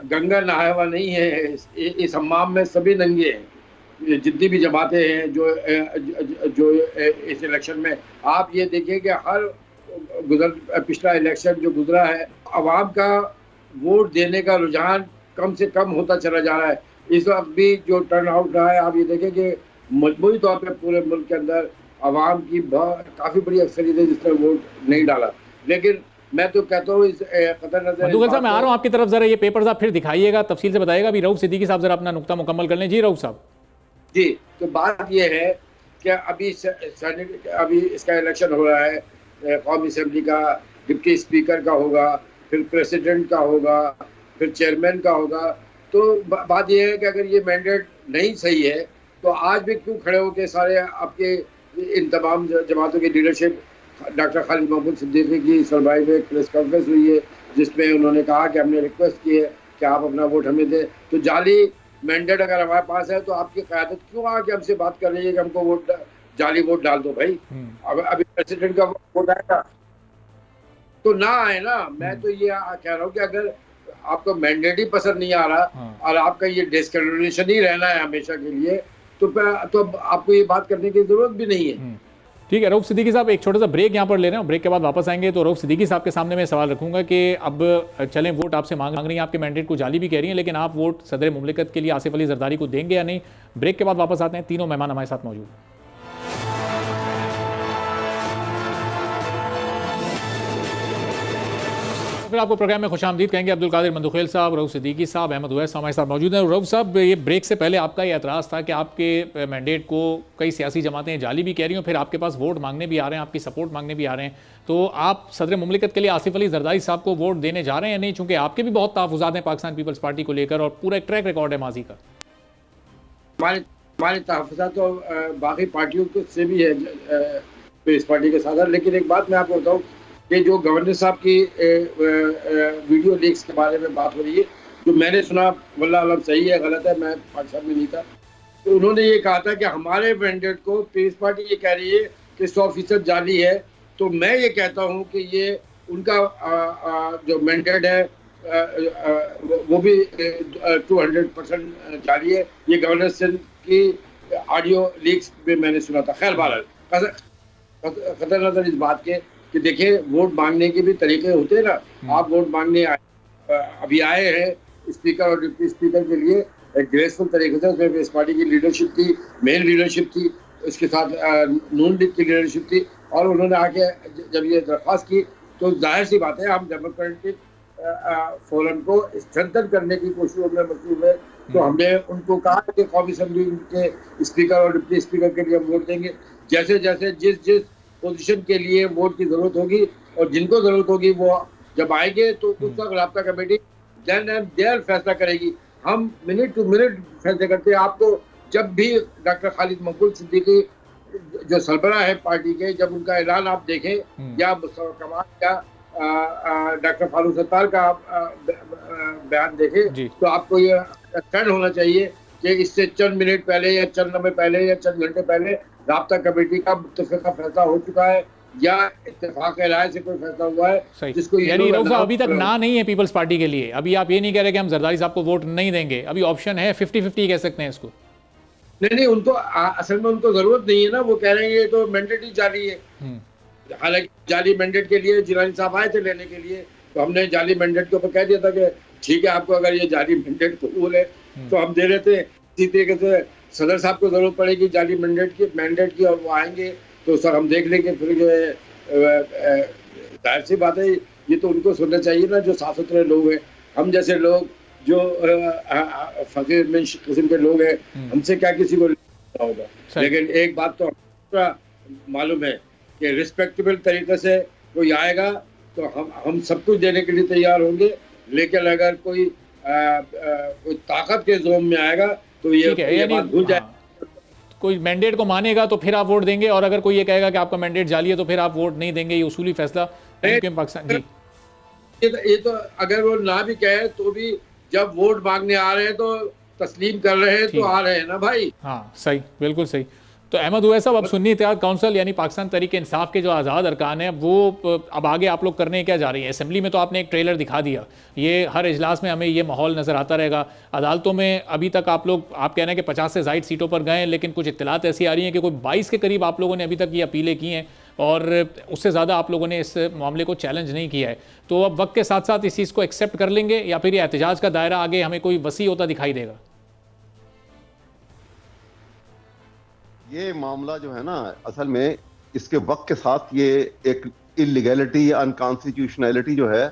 गंगा नहाया हुआ नहीं है। इस हम्माम में सभी नंगे हैं, जितनी भी जमातें हैं जो इस इलेक्शन में। आप ये देखिए कि हर पिछला इलेक्शन जो गुजरा है, अवाम का वोट देने का रुझान कम से कम होता चला जा रहा है। इस वक्त भी जो टर्न आउट रहा है, आप ये देखें कि मजमूई तौर पे पूरे मुल्क के अंदर आवाम की काफ़ी बड़ी अक्सरियत है जिसने वोट नहीं डाला। लेकिन मैं तो कहता हूँ इस कतर नज़र, मधुकर साहब मैं आ रहा हूँ आपकी तरफ, जरा ये पेपर्स आप फिर दिखाइएगा, तफसील से बताइएगा। अभी रऊफ सिद्दीकी साहब जरा अपना नुक्ता मुकम्मल कर लें। जी रऊफ साहब। जी, तो बात ये है कि अभी इसका इलेक्शन हो रहा है, कौमी असेंबली का, डिप्टी स्पीकर का होगा, फिर प्रेसिडेंट का होगा, फिर चेयरमैन का होगा। तो बात यह है कि अगर ये मैंडेट नहीं सही है तो आज भी क्यों खड़े हो के सारे आपके इन तमाम जमातों की लीडरशिप, डॉक्टर खालिद महमूद सिद्दीकी की सरबराही में प्रेस कॉन्फ्रेंस हुई है जिसमें उन्होंने कहा कि हमने रिक्वेस्ट की है कि आप अपना वोट हमें दें। तो जाली मैंडेट अगर हमारे पास है तो आपकी क़यादत क्यों आके हमसे बात कर रही है कि हमको जाली वोट डाल दो भाई। अभी प्रेसिडेंट का वोट आएगा तो ना आए ना। मैं तो ये कह रहा हूँ कि अगर आपको मैंडेट ही पसंद नहीं आ रहा और आपका ये डिस्क्रिमिनेशन ही रहना है हमेशा के लिए, तो आपको ये बात करने की जरूरत भी नहीं है। ठीक है रऊफ सिद्दीकी साहब, एक छोटा सा ब्रेक यहाँ पर ले रहे हैं, ब्रेक के बाद वापस आएंगे। तो रऊफ सिद्दीकी साहब के सामने मैं सवाल रखूंगा कि अब चलें, वोट आपसे मांग रही हैं, आपके मैंडेट को जाली भी कह रही हैं, लेकिन आप वोट सदर मुमलिकत के लिए आसिफ अली जरदारी को देंगे या नहीं? ब्रेक के बाद वापस आते हैं। तीनों मेहमान हमारे साथ मौजूद। फिर आपको प्रोग्राम में खुशामदीद कहेंगे। अब्दुल कादिर मंदुखेल साहब, रऊफ सिद्दीकी साहब, अहमद उवैस हमारे साथ मौजूद हैं। रऊफ साहब, ये ब्रेक से पहले आपका ये एतराज़ था कि आपके मैंडेट को कई सियासी जमातें जाली भी कह रही हैं, फिर आपके पास वोट मांगने भी आ रहे हैं, आपकी सपोर्ट मांगने भी आ रहे हैं। तो आप सदर मुमलिकत के लिए आसिफ अली जरदारी साहब को वोट देने जा रहे हैं या नहीं? चूँकि आपके भी बहुत तहफ़्फ़ुज़ात हैं पाकिस्तान पीपल्स पार्टी को लेकर और पूरा एक ट्रैक रिकॉर्ड है माजी का। हमारे तहफ़्फ़ुज़ात तो बाकी पार्टियों से भी है पीपल्स पार्टी के साथ। लेकिन एक बात मैं आपको बताऊँ कि जो गवर्नर साहब की वीडियो लीक्स के बारे में बात हो रही है, जो मैंने सुना, वल्लाह आलम सही है गलत है, मैं पाकिस्तान में नहीं था, तो उन्होंने ये कहा था कि हमारे मैंडेट को पीपल्स पार्टी ये कह रही है कि 100% जाली है। तो मैं ये कहता हूँ कि ये उनका जो मैंडेट है वो भी 200% जाली है। ये गवर्नर सिंध की ऑडियो लीक्स में मैंने सुना था। खैर बहरहाल खतर नजर इस बात के कि देखिए, वोट मांगने के भी तरीके होते हैं ना। आप वोट मांगने अभी आए हैं स्पीकर और डिप्टी स्पीकर के लिए एक ग्रेसफुल तरीके से, उसमें पीपल्स पार्टी की लीडरशिप थी, मेन लीडरशिप थी, उसके साथ नून लीग की लीडरशिप थी, और उन्होंने आके जब ये दरख्वास्त की तो जाहिर सी बात है हम डेमोक्रेटिक फोरम को स्ट्रेंथन करने की कोशिशों में मशरूफ है। तो हमने उनको कहा कि कौमी असेंबली के स्पीकर और डिप्टी स्पीकर के लिए हम वोट देंगे। जैसे जैसे जिस पोजीशन के लिए वोट की जरूरत होगी और जिनको जरूरत होगी वो जब आएंगे तो उस वक्त राब्ता कमेटी देन एंड देयर फैसला करेगी। हम मिनट टू मिनट फैसले करते हैं। आपको जब भी डॉक्टर खालिद महमूद सिद्दीकी जो सरबराह है पार्टी के, जब उनका ऐलान आप देखें या मुस्तफा कमाल या डॉक्टर फारूक सत्तार का बयान देखें, तो आपको ये अंडरस्टैंड होना चाहिए कि इससे चंद मिनट पहले या चंद लम्हे पहले या चंद घंटे पहले राब्ता कमेटी का मुत्तफ़िक़ा फैसला हो चुका है या इत्तेफाक राय से कोई फैसला हुआ है जिसको यानी अभी तक ना नहीं है पीपल्स पार्टी के लिए। अभी आप ये नहीं कह रहे कि हम जरदारी साहब को वोट नहीं देंगे, अभी ऑप्शन है 50-50 कह सकते हैं इसको। नहीं, उनको असल में उनको जरूरत नहीं है ना, वो कह रहे हैं ये तो मैंडेट ही जाली है। हालांकि जाली मैंडेट के लिए जिलानी साहब आए थे लेने के लिए, तो हमने जाली मैंडेट के ऊपर कह दिया था कि ठीक है, आपको अगर ये जाली मैंडेट कबूल है तो हम दे रहे थे। इसी तरीके से सदर साहब को जरूरत पड़ेगी जाली मैंडेट की और वो आएंगे तो सर हम देख लेंगे। फिर जाहिर सी बात है, ये तो उनको सुनना चाहिए ना जो साफ सुथरे लोग हैं। हम जैसे लोग जो फकीर किस्म के लोग हैं, हमसे क्या किसी को होगा। लेकिन एक बात तो मालूम है कि रिस्पेक्टेबल तरीके से कोई आएगा तो हम सब कुछ देने के लिए तैयार होंगे, लेकिन अगर कोई ताकत के जोन में आएगा तो ये बात भूल जाए। कोई मैंडेट को मानेगा तो फिर आप वोट देंगे, और अगर कोई ये कहेगा कि आपका मैंडेट जाली है तो फिर आप वोट नहीं देंगे। ये उसूली फैसला पाकिस्तान जी। ये तो अगर वो ना भी कहे तो भी जब वोट मांगने आ रहे हैं तो तस्लीम कर रहे हैं तो आ रहे हैं ना भाई। हाँ सही, बिल्कुल सही। तो अहमद उवैस साहब, अब सुन्नी इत्तेहाद काउंसिल यानी पाकिस्तान तहरीक इंसाफ के जो आज़ाद अरकान हैं वो अब आगे आप लोग करने क्या जा रही हैं? असेंबली में तो आपने एक ट्रेलर दिखा दिया, ये हर इजलास में हमें ये माहौल नज़र आता रहेगा। अदालतों में अभी तक आप कह रहे हैं कि 50 से ज़ायद सीटों पर गए, लेकिन कुछ इत्तलात ऐसी आ रही हैं कि कोई 22 के करीब आप लोगों ने अभी तक ये अपीलें की हैं और उससे ज़्यादा आप लोगों ने इस मामले को चैलेंज नहीं किया है। तो अब वक्त के साथ साथ इस चीज़ को एक्सेप्ट कर लेंगे या फिर ये एहतजाज का दायरा आगे हमें कोई वसी होता दिखाई देगा? ये मामला जो है ना, असल में इसके वक्त के साथ ये एक इलीगैलिटी या अनकॉन्स्टिट्यूशनैलिटी जो है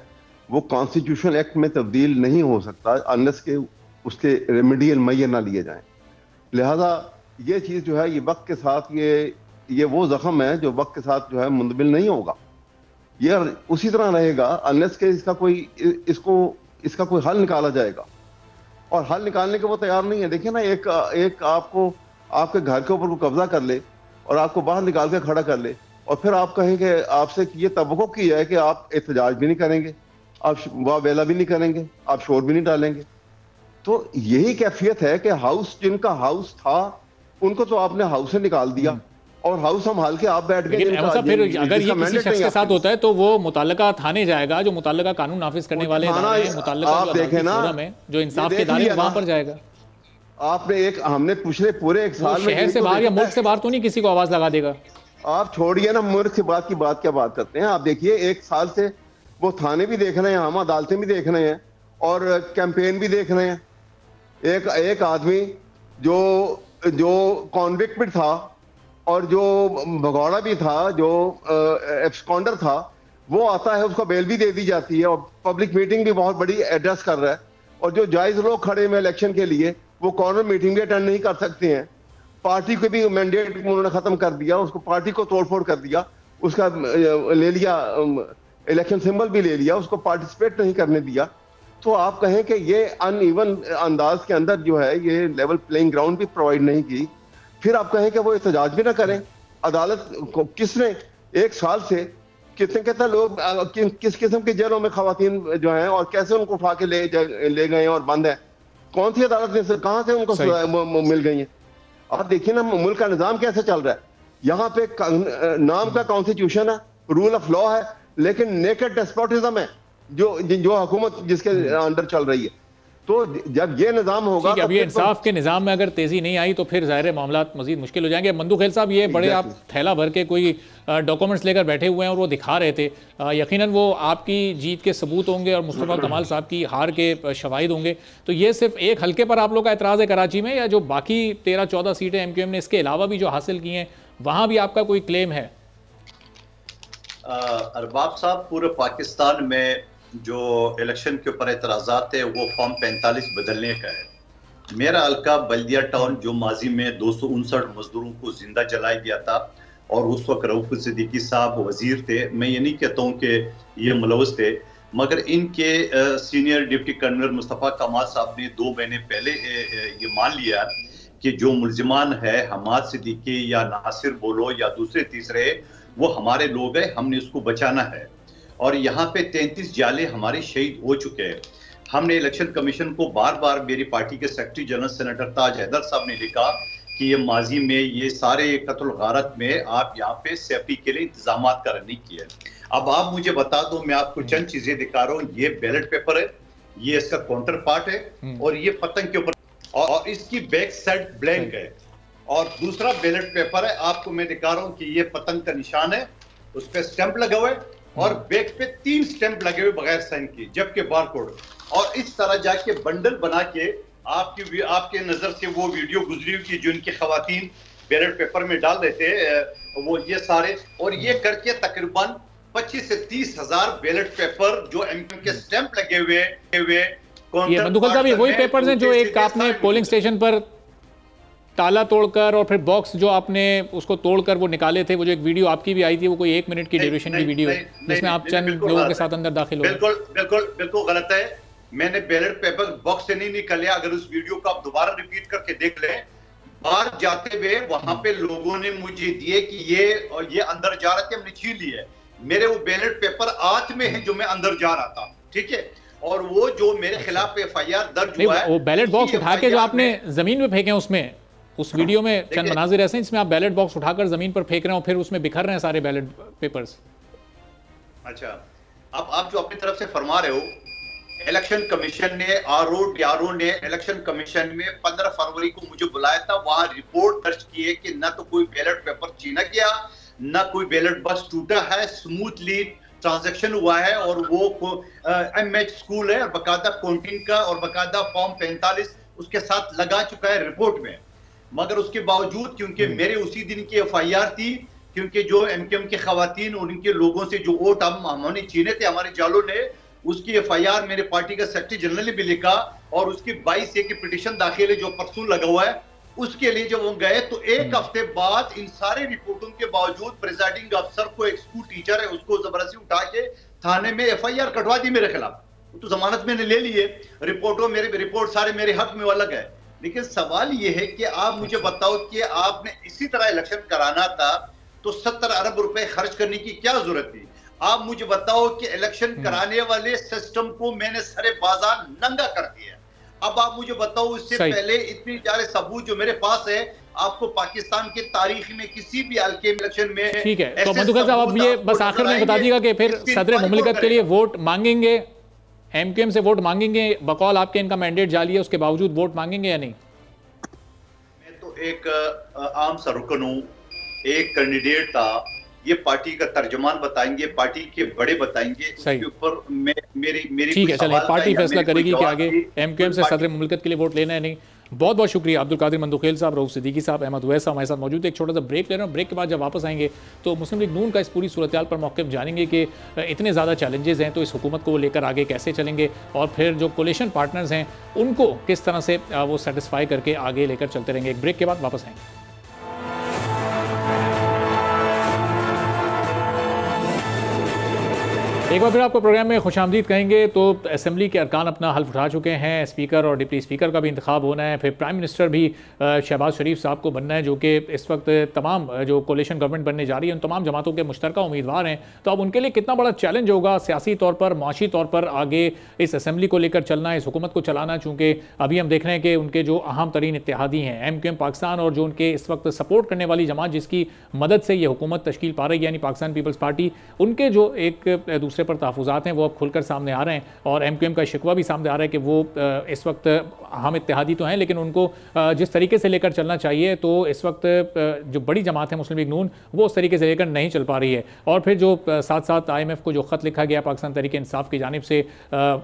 वो कॉन्स्टिट्यूशनल एक्ट में तब्दील नहीं हो सकता अनलेस के उसके रेमेडियल मैयर ना लिए जाएं। लिहाजा ये चीज़ जो है ये वक्त के साथ ये वो जख्म है जो वक्त के साथ जो है मुंदमिल नहीं होगा, ये उसी तरह रहेगा अनलेस के इसका कोई हल निकाला जाएगा। और हल निकालने के वो तैयार नहीं है। देखिए ना, एक आपके घर के ऊपर कब्जा कर ले और आपको बाहर निकाल के खड़ा कर ले और फिर आप कहें कि आपसे ये तवक्को किया है कि आप एहतजाज भी नहीं करेंगे, आप वाह वेला भी नहीं करेंगे, आप शोर भी नहीं डालेंगे। तो यही कैफियत है कि हाउस, जिनका हाउस था उनको तो आपने हाउस से निकाल दिया और हाउस संभाल के आप बैठ गए। फिर अगर ये किसी शख्स के साथ होता है तो वो मुतल्लका थाने जाएगा, जो मुतल्लका कानून नाफिज करने वाले जो इंसाफ के दायरे वहां पर जाएगा। आपने हमने पिछले पूरे एक साल में शहर से बाहर या मुल्क से बाहर तो नहीं किसी को आवाज लगा देगा। आप छोड़िए ना मुल्क से बात की बात, क्या बात करते हैं आप। देखिए एक साल से वो थाने भी देख रहे हैं, हम अदालतें भी देख रहे हैं और कैंपेन भी देख रहे हैं। एक आदमी जो कॉन्विक्ट भी था और जो भगौड़ा भी था, जो एब्सकॉन्डर था, वो आता है, उसको बेल भी दे दी जाती है और पब्लिक मीटिंग भी बहुत बड़ी एड्रेस कर रहा है। और जो जायज लोग खड़े हैं इलेक्शन के लिए वो कॉर्नर मीटिंग भी अटेंड नहीं कर सकते हैं। पार्टी को भी मैंडेट उन्होंने खत्म कर दिया, उसको पार्टी को तोड़फोड़ कर दिया, उसका ले लिया, इलेक्शन सिंबल भी ले लिया, उसको पार्टिसिपेट नहीं करने दिया। तो आप कहें कि ये अनइवन अंदाज के अंदर जो है ये लेवल प्लेइंग ग्राउंड भी प्रोवाइड नहीं की, फिर आप कहें कि वो एहतजाज भी ना करें। अदालत को किसने एक साल से कितने लोग किस किस्म की जेलों में खवातीन जो हैं और कैसे उनको उठा के ले गए और बंद है, कौन सी अदालत ने कहां से उनको मिल गई है। आप देखिए ना मुल्क का निजाम कैसे चल रहा है। यहाँ पे नाम का कॉन्स्टिट्यूशन है, रूल ऑफ लॉ है, लेकिन नेकेड डेस्पोटिज्म है जो हुकूमत जिसके अंडर चल रही है। तो जब ये निजाम होगा तो अभी इंसाफ के निजाम में अगर तेजी नहीं आई तो फिर ज़ाहिर मामला मजीद मुश्किल हो जाएंगे। मंदू खेल साहब, ये बड़े आप थैला भर के कोई डॉक्यूमेंट्स लेकर बैठे हुए हैं और वो दिखा रहे थे, यकीनन वो आपकी जीत के सबूत होंगे और मुस्तफ़ा कमाल साहब की हार के शवाहिद होंगे। तो ये सिर्फ एक हल्के पर आप लोग का एतराज़ है कराची में, या जो बाकी 13-14 सीटें MQM ने इसके अलावा भी जो हासिल की हैं वहाँ भी आपका कोई क्लेम है? अरबाब साहब, पूरे पाकिस्तान में जो इलेक्शन के ऊपर एतराज़ात है वो फॉर्म 45 बदलने का है। मेरा हल्का बल्दिया टाउन जो माजी में 259 मजदूरों को जिंदा जलाया गया था और उस वक्त रऊफ सिद्दीकी साहब वजीर थे। मैं ये नहीं कहता हूँ कि ये मुलवस थे, मगर इनके सीनियर डिप्टी कर्नल मुस्तफ़ा कमाल साहब ने 2 महीने पहले ये मान लिया कि जो मुल्जिमान है हमाद सिद्दीकी या नासिर बोलो या दूसरे तीसरे, वो हमारे लोग हैं, हमने उसको बचाना है। और यहाँ पे 33 जाले हमारे शहीद हो चुके हैं। हमने इलेक्शन कमीशन को बार बार, मेरी पार्टी के सेक्रेटरी जनरल सेनेटर ताज हैदर साहब ने लिखा कि ये माजी में ये सारे कत्ल गारत में आप यहाँ पे सेफ्टी के लिए इंतजाम करने किए। अब आप मुझे बता दो, मैं आपको चंद चीजें दिखा रहा हूँ। ये बैलेट पेपर है, ये इसका काउंटर पार्ट है, और ये पतंग के ऊपर, और इसकी बैक साइड ब्लैंक है। और दूसरा बैलेट पेपर है, आपको मैं दिखा रहा हूँ कि ये पतंग का निशान है, उस पर स्टैंप लगा हुआ है, और बैक पे 3 स्टैंप लगे हुए बगैर साइन की, जबकि बारकोड। और इस तरह जाके बंडल बना के आपके नजर से वो वीडियो गुजरी हुई कि जो इनकी खवातीन बैलेट पेपर में डाल देते वो ये सारे, और ये करके तकरीबन 25 से 30 हजार बैलेट पेपर जो एमक्यूएम के स्टैंप लगे हुए ये मंदुखल साहब, ये वही पेपर्स हैं जो एक आपने पोलिंग स्टेशन पर ताला तोड़कर और फिर बॉक्स जो आपने उसको तोड़कर वो निकाले थे, वो जो एक वीडियो आपकी भी आई थी, वो कोई 1 मिनट की ड्यूरेशन की वीडियो जिसमें आप चंद लोगों के साथ अंदर दाखिल हो। बिल्कुल गलत है। मैंने बैलेट पेपर बॉक्स से नहीं निकाले। अगर उस वीडियो को आप दोबारा रिपीट करके देख लें, बाहर जाते हुए वहां पे लोगों ने मुझे दिए कि ये अंदर जा रहे थे, हमने छीन लिए। मेरे वो बैलेट पेपर आज में है जो मैं अंदर जा रहा था, ठीक है। और वो जो मेरे खिलाफ FIR दर्ज हुआ है, वो बैलेट बॉक्स उठा के जो आपने जमीन में फेंके, उसमें उस वीडियो में चंद मनाजिर ऐसे हैं जिसमें आप बैलेट बॉक्स उठाकर जमीन पर फेंक रहे हो, फिर उसमें बिखर रहे हैं सारे बैलेट पेपर्स। अच्छा, अब आप जो अपनी तरफ से फरमा रहे हो, इलेक्शन कमीशन ने आरओ ने इलेक्शन कमीशन में 15 फरवरी को मुझे बुलाया था। वहां रिपोर्ट दर्ज की है कि न तो कोई बैलेट पेपर छीना गया, न कोई बैलेट बॉक्स टूटा है, स्मूथली ट्रांजैक्शन हुआ है। और वो MH स्कूल है और बकायदा काउंटिंग का और बकायदा फॉर्म 45 उसके साथ लगा चुका है रिपोर्ट में। मगर उसके बावजूद, क्योंकि मेरे उसी दिन की FIR थी, क्योंकि जो MQM के खवातीन और उनके लोगों से जो वोट हमने छीने थे हमारे जालों ने, उसकी FIR मेरे पार्टी का सेक्रेटरी जनरल ने भी लिखा, और उसकी 22A की पिटीशन दाखिल है जो परसों लगा हुआ है। उसके लिए जब वो गए तो एक हफ्ते बाद इन सारे रिपोर्टों के बावजूद प्रिजाइडिंग अफसर को, एक स्कूल टीचर है उसको जबरदस्ती उठा के थाने में FIR कटवा दी मेरे खिलाफ। तो जमानत मैंने ले ली है, रिपोर्ट सारे मेरे हक में अलग है। लेकिन सवाल ये है कि आप मुझे बताओ कि आपने इसी तरह इलेक्शन कराना था तो 70 अरब रुपए खर्च करने की क्या जरूरत थी? आप मुझे बताओ कि इलेक्शन कराने वाले सिस्टम को मैंने सारे बाजार नंगा कर दिया। अब आप मुझे बताओ, इससे पहले इतने सारे सबूत जो मेरे पास है, आपको पाकिस्तान की तारीख में किसी भी हल्के इलेक्शन में, ठीक है। तो मंदुखल साहब, अब ये बस आखिर में बता दीजिएगा कि फिर सदर मुमलिकत के लिए वोट मांगेंगे, MQM से वोट मांगेंगे, बकौल आपके इनका मैंडेट जाली है उसके बावजूद वोट मांगेंगे या नहीं? मैं तो एक आम सा रुकन हूं, एक कैंडिडेट था, ये पार्टी का तर्जुमान बताएंगे, पार्टी के बड़े बताएंगे, उसके ऊपर मेरी ठीक है, चलिए पार्टी फैसला करेगी कि आगे MQM से सदर मुमलिकत के लिए वोट लेना है नहीं। बहुत बहुत शुक्रिया अब्दुल कादिर मंदुखेल साहब, रऊफ सिद्दीकी साहब, अहमद उवैस साहब हमारे साथ मौजूद है। एक छोटा सा ब्रेक ले रहे हैं। ब्रेक के बाद जब वापस आएंगे तो मुस्लिम लीग नून का इस पूरी सूरत पर मौक़िफ़ जानेंगे कि इतने ज़्यादा चैलेंजेस हैं तो इस हुकूमत को वो लेकर आगे कैसे चलेंगे, और फिर जो कोलिशन पार्टनर्स हैं उनको किस तरह से वो सेटिस्फाई करके आगे लेकर चलते रहेंगे। एक ब्रेक के बाद वापस आएंगे। एक बार फिर आपको प्रोग्राम में खुशामदीद कहेंगे। तो असेंबली के अरकान अपना हल्फ उठा चुके हैं, स्पीकर और डिप्टी स्पीकर का भी इंतखाब होना है, फिर प्राइम मिनिस्टर भी शहबाज शरीफ साहब को बनना है, जो कि इस वक्त तमाम जो कोलिशन गवर्नमेंट बनने जा रही है उन तमाम जमातों के मुश्तरका उम्मीदवार हैं। तो अब उनके लिए कितना बड़ा चैलेंज होगा सियासी तौर पर, माशी तौर पर आगे इस असेंबली को लेकर चलना, इस हुकूमत को चलाना। चूँकि अभी हम देख रहे हैं कि उनके जो अहम तरीन इत्तेहादी हैं MQM पाकिस्तान, और जो उनके इस वक्त सपोर्ट करने वाली जमात जिसकी मदद से ये हुकूमत तश्कील पा रही है, यानी पाकिस्तान पीपल्स पार्टी, उनके जो एक दूसरे पर तहफ़्फ़ुज़ात हैं वो अब खुलकर सामने आ रहे हैं। और MQM का शिकवा भी सामने आ रहा है कि वो इस वक्त हम इत्तेहादी तो हैं लेकिन उनको जिस तरीके से लेकर चलना चाहिए, तो इस वक्त जो बड़ी जमात है मुस्लिम लीग नून वो उस तरीके से लेकर नहीं चल पा रही है। और फिर जो साथ साथ IMF को जो ख़त लिखा गया पाकिस्तान तहरीक इंसाफ की जानिब से,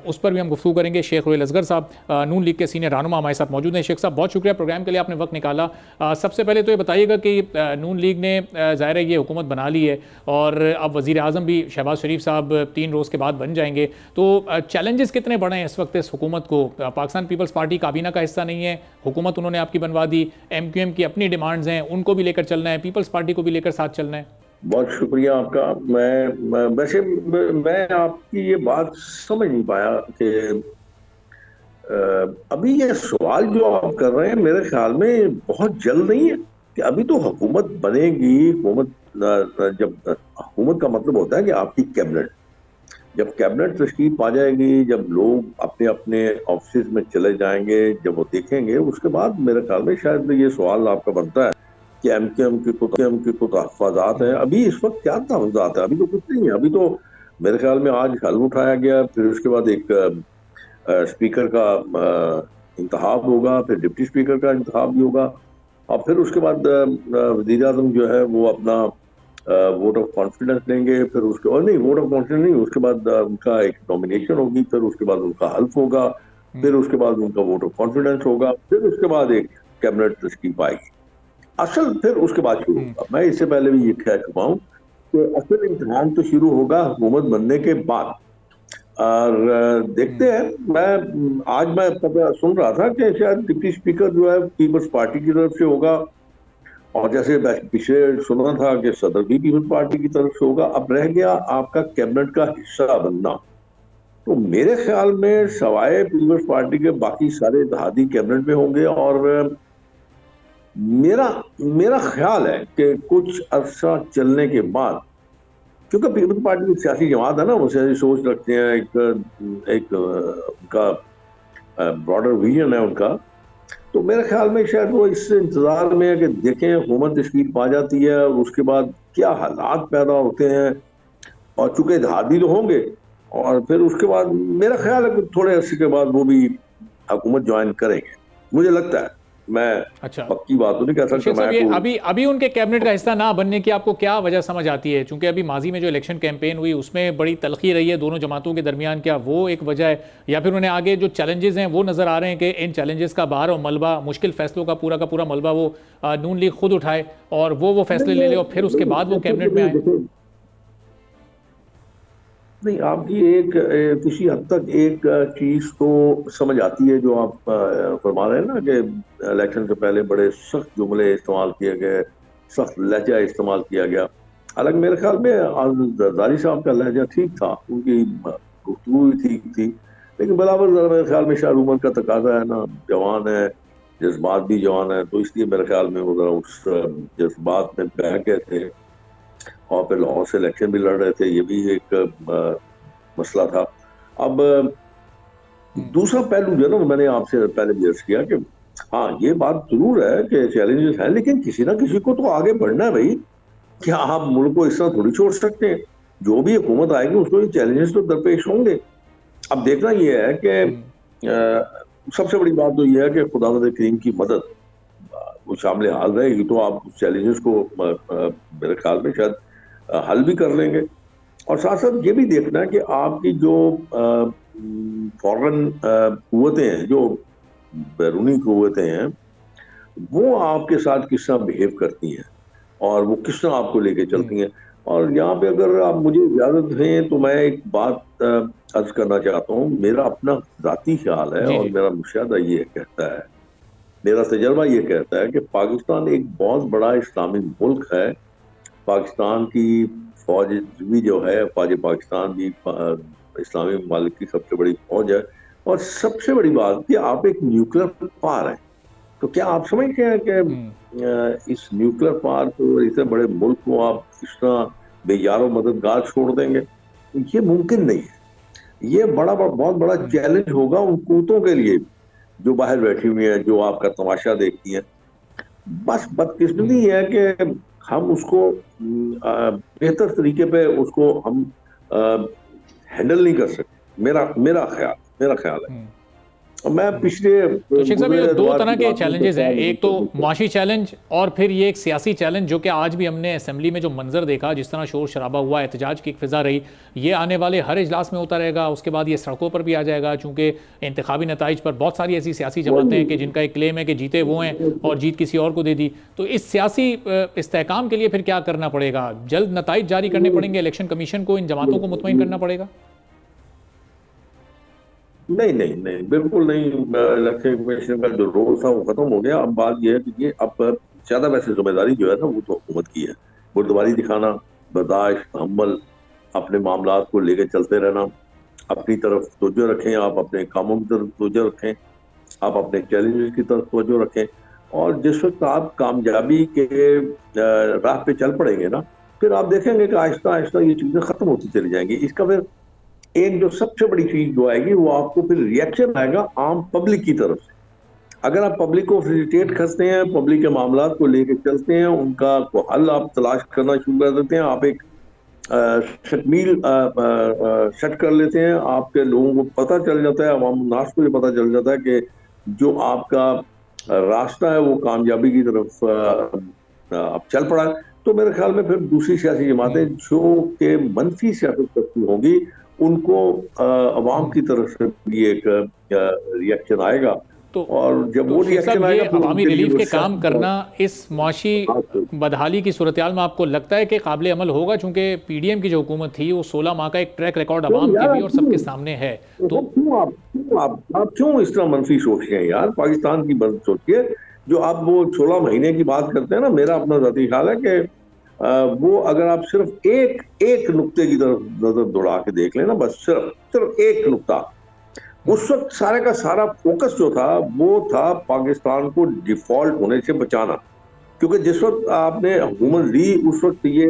उस पर भी हम गुफ्तगू करेंगे। शेख रुएल असगर साहब नून लीग के सीनियर रहनुमा हमारे साथ मौजूद हैं। शेख साहब, बहुत शुक्रिया प्रोग्राम के लिए, आपने वक्त निकाला। सबसे पहले तो ये बताइएगा कि नून लीग ने ज़ाहिर है ये हुकूमत बना ली है और अब वज़ीर आज़म भी शहबाज शरीफ साहब 3 रोज़ के बाद बन जाएंगे, तो चैलेंजेस कितने बड़े हैं इस वक्त इस हुकूमत को? पाकिस्तान पीपल्स पार्टी काबीना का हिस्सा नहीं है, हुकूमत उन्होंने आपकी बनवा दी, MQM की अपनी डिमांड्स हैं, उनको भी लेकर चलना है, पीपल्स पार्टी को भी लेकर साथ चलना है। बहुत शुक्रिया आपका। मैं आपकी ये बात समझ नहीं पाया कि अभी ये सवाल जो आप कर रहे हैं मेरे ख्याल में बहुत जल्द नहीं है कि अभी तो हुकूमत बनेगी। जब हुकूमत का मतलब होता है कि आपकी कैबिनेट, जब कैबिनेट तशकील पा जाएगी, जब लोग अपने अपने ऑफिस में चले जाएंगे, जब वो देखेंगे, उसके बाद मेरे ख्याल में शायद ये सवाल आपका बनता है कि एमकेएम के कुछ तहफ़्फ़ुज़ात हैं। अभी इस वक्त क्या तहफ़्फ़ुज़ात है? अभी तो कुछ नहीं है। अभी तो मेरे ख्याल में आज हल उठाया गया, फिर उसके बाद एक स्पीकर का इंतखाब होगा, फिर डिप्टी स्पीकर का इंतखाब भी होगा, और फिर उसके बाद वज़ीर आज़म जो है वो अपना वोट ऑफ कॉन्फिडेंस लेंगे, फिर उसके और नहीं वोट ऑफ कॉन्फिडेंस नहीं, उसके बाद उनका एक नॉमिनेशन होगी, फिर उसके बाद उनका हल्फ होगा, फिर उसके बाद उनका वोट ऑफ कॉन्फिडेंस होगा, फिर उसके बाद एक कैबिनेट तश्कील पाएगी। असल फिर उसके बाद शुरू होगा। मैं इससे पहले भी ये कह चुका हूँ कि असल इम्तिहान तो शुरू होगा हुकूमत बनने के बाद। और देखते हैं, आज मैं पता सुन रहा था कि शायद डिप्टी स्पीकर जो है पीपल्स पार्टी की तरफ से होगा, और जैसे पिछले सुना था कि सदर भी पीपल्स पार्टी की तरफ से होगा। अब रह गया आपका कैबिनेट का हिस्सा बनना। तो मेरे ख्याल में सवाए पीपल्स पार्टी के बाकी सारे इत्तेहादी कैबिनेट में होंगे, और मेरा ख्याल है कि कुछ अरसा चलने के बाद, क्योंकि पीपल्स पार्टी की सियासी जमात है ना, वो सियासी सोच रखते हैं, एक उनका ब्रॉडर विजन है उनका, तो मेरे ख्याल में शायद वो इस इंतजार में है कि देखें हुकूमत तश्कील पा जाती है और उसके बाद क्या हालात पैदा होते हैं, और चूंकि इत्तेहादी तो होंगे, और फिर उसके बाद मेरा ख्याल है कि थोड़े अरसे के बाद वो भी हुकूमत ज्वाइन करेंगे, मुझे लगता है। मैं अच्छा, पक्की बात तो नहीं कह सकता। अभी उनके कैबिनेट का हिस्सा ना बनने की आपको क्या वजह समझ आती है? क्योंकि अभी माजी में जो इलेक्शन कैंपेन हुई उसमें बड़ी तलखी रही है दोनों जमातों के दरमियान, क्या वो एक वजह है, या फिर उन्हें आगे जो चैलेंजेस हैं वो नजर आ रहे हैं कि इन चैलेंजेस का बाहर और मलबा, मुश्किल फैसलों का पूरा मलबा वो नून लीग खुद उठाए और वो फैसले ले ले और फिर उसके बाद वो कैबिनेट में आए? नहीं, आपकी किसी हद तक एक चीज तो समझ आती है जो आप फरमा रहे हैं ना, कि इलेक्शन से पहले बड़े सख्त जुमले इस्तेमाल किए गए, सख्त लहजा इस्तेमाल किया गया। हालांकि मेरे ख्याल में आज जरदारी साहब का लहजा ठीक था, उनकी गुफ्तगू भी ठीक थी, लेकिन बराबर मेरे ख्याल में शायद उम्र का तकाजा है ना, जवान है, जज्बात भी जवान है, तो इसलिए मेरे ख्याल में वो जरा उस जज्बात में बह गए थे, और फिर लाहौर से इलेक्शन भी लड़ रहे थे, ये भी एक मसला था। अब दूसरा पहलू जो है ना, मैंने आपसे पहले भी अर्ज किया कि हाँ, ये बात जरूर है कि चैलेंजेस हैं, लेकिन किसी ना किसी को तो आगे बढ़ना है भाई। क्या आप मुल्क को इस तरह थोड़ी छोड़ सकते हैं? जो भी हुकूमत आएगी उसको ये चैलेंजेस तो दरपेश होंगे। अब देखना ये है कि सबसे बड़ी बात तो ये है कि खुदावंद करीम की मदद वो शामिल हाल रहेगी, तो आप उस चैलेंजेस को मेरे ख्याल में शायद हल भी कर लेंगे। और साथ साथ ये भी देखना है कि आपकी जो फॉरेन कुव्वतें हैं, जो बैरूनी कुव्वतें हैं, वो आपके साथ किस तरह बिहेव करती हैं और वो किस तरह आपको लेके चलती हैं। और यहाँ पे अगर आप मुझे इजाजत दें तो मैं एक बात अर्ज करना चाहता हूँ। मेरा अपना जाती ख्याल है और मेरा मुशाहदा ये कहता है, मेरा तजर्बा ये कहता है कि पाकिस्तान एक बहुत बड़ा इस्लामी मुल्क है। पाकिस्तान की फौज भी जो है, फौज पाकिस्तान भी इस्लामी ममालिक की सबसे बड़ी फौज है, और सबसे बड़ी बात कि आप एक न्यूक्लियर पावर हैं। तो क्या आप समझते हैं कि इस न्यूक्लियर पावर को, इतने बड़े मुल्क को आप इस तरह बेयारो मददगार छोड़ देंगे? ये मुमकिन नहीं है। ये बहुत बड़ा चैलेंज होगा उन कुव्वतों के लिए जो बाहर बैठी हुई हैं, जो आपका तमाशा देखती हैं। बस बदकिस्मती है कि हम उसको बेहतर तरीके पे उसको हम हैंडल नहीं कर सकते। मेरा ख्याल है। मैं पिछले तो शेख साहब, ये दो तरह के चैलेंजेस हैं, एक तो माशी चैलेंज और फिर ये एक सियासी चैलेंज, जो कि आज भी हमने असेंबली में जो मंजर देखा, जिस तरह शोर शराबा हुआ, एहतजाज की एक फिजा रही, ये आने वाले हर इजलास में होता रहेगा। उसके बाद ये सड़कों पर भी आ जाएगा, चूंकि इंतखाबी नताइज पर बहुत सारी ऐसी सियासी जमातें हैं कि जिनका एक क्लेम है कि जीते वो हैं और जीत किसी और को दे दी। तो इस सियासी इस्तेहकाम के लिए फिर क्या करना पड़ेगा? जल्द नताइज जारी करने पड़ेंगे, इलेक्शन कमीशन को इन जमातों को मुतमईन करना पड़ेगा? नहीं, बिल्कुल नहीं। इलेक्शन कमीशन का जो रोल था वो खत्म हो गया। अब बात यह है कि ये अब ज्यादा वैसे जिम्मेदारी जो है ना वो तो हुकूमत की है। बुर्दबारी दिखाना, बर्दाश्त, तहम्मुल, अपने मामलात को लेके चलते रहना। अपनी तरफ तवज्जो रखें, आप अपने कामों की तरफ तवज्जो रखें, आप अपने चैलेंजेस की तरफ तवज्जो रखें। और जिस वक्त आप कामयाबी के राह पे चल पड़ेंगे ना, फिर आप देखेंगे कि आहिस्ता आहिस्ता ये चीजें खत्म होती चली जाएंगी। इसका फिर एक जो सबसे बड़ी चीज जो आएगी वो आपको फिर रिएक्शन आएगा आम पब्लिक की तरफ से। अगर आप पब्लिक को फैसिलिटेट करते हैं, पब्लिक के मामला को लेकर चलते हैं, उनका को हल आप तलाश करना शुरू कर देते हैं, आप एक शक्मील सेट कर लेते हैं, आपके लोगों को पता चल जाता है, अवाम नास को ये पता चल जाता है कि जो आपका रास्ता है वो कामयाबी की तरफ अब चल पड़ा है, तो मेरे ख्याल में फिर दूसरी सियासी जमातें जो के मनफी सियासत करती होंगी उनको अवाम की तरफ से भी एक रिएक्शन आएगा। तो और जब वो रिएक्शन आएगा, अवामी रिलीफ के काम करना इस मुआशी बदहाली की सूरत-ए-हाल में आपको लगता है कि काबिल अमल होगा? चूंकि पीडीएम की जो हुकूमत थी वो 16 माह का एक ट्रैक रिकॉर्ड अवाम के भी और सबके सामने है, तो आप क्यों इस तरह मनफी सोचते हैं यार? पाकिस्तान की बात सोचिए, जो आप वो 16 महीने की बात करते हैं ना, मेरा अपना ज़ाती ख्याल है कि वो अगर आप सिर्फ एक नुक्ते की तरफ नजर दौड़ा के देख लेना, बस सिर्फ एक नुक्ता, उस वक्त सारे का सारा फोकस जो था वो था पाकिस्तान को डिफॉल्ट होने से बचाना। क्योंकि जिस वक्त आपने हुकूमत ली उस वक्त ये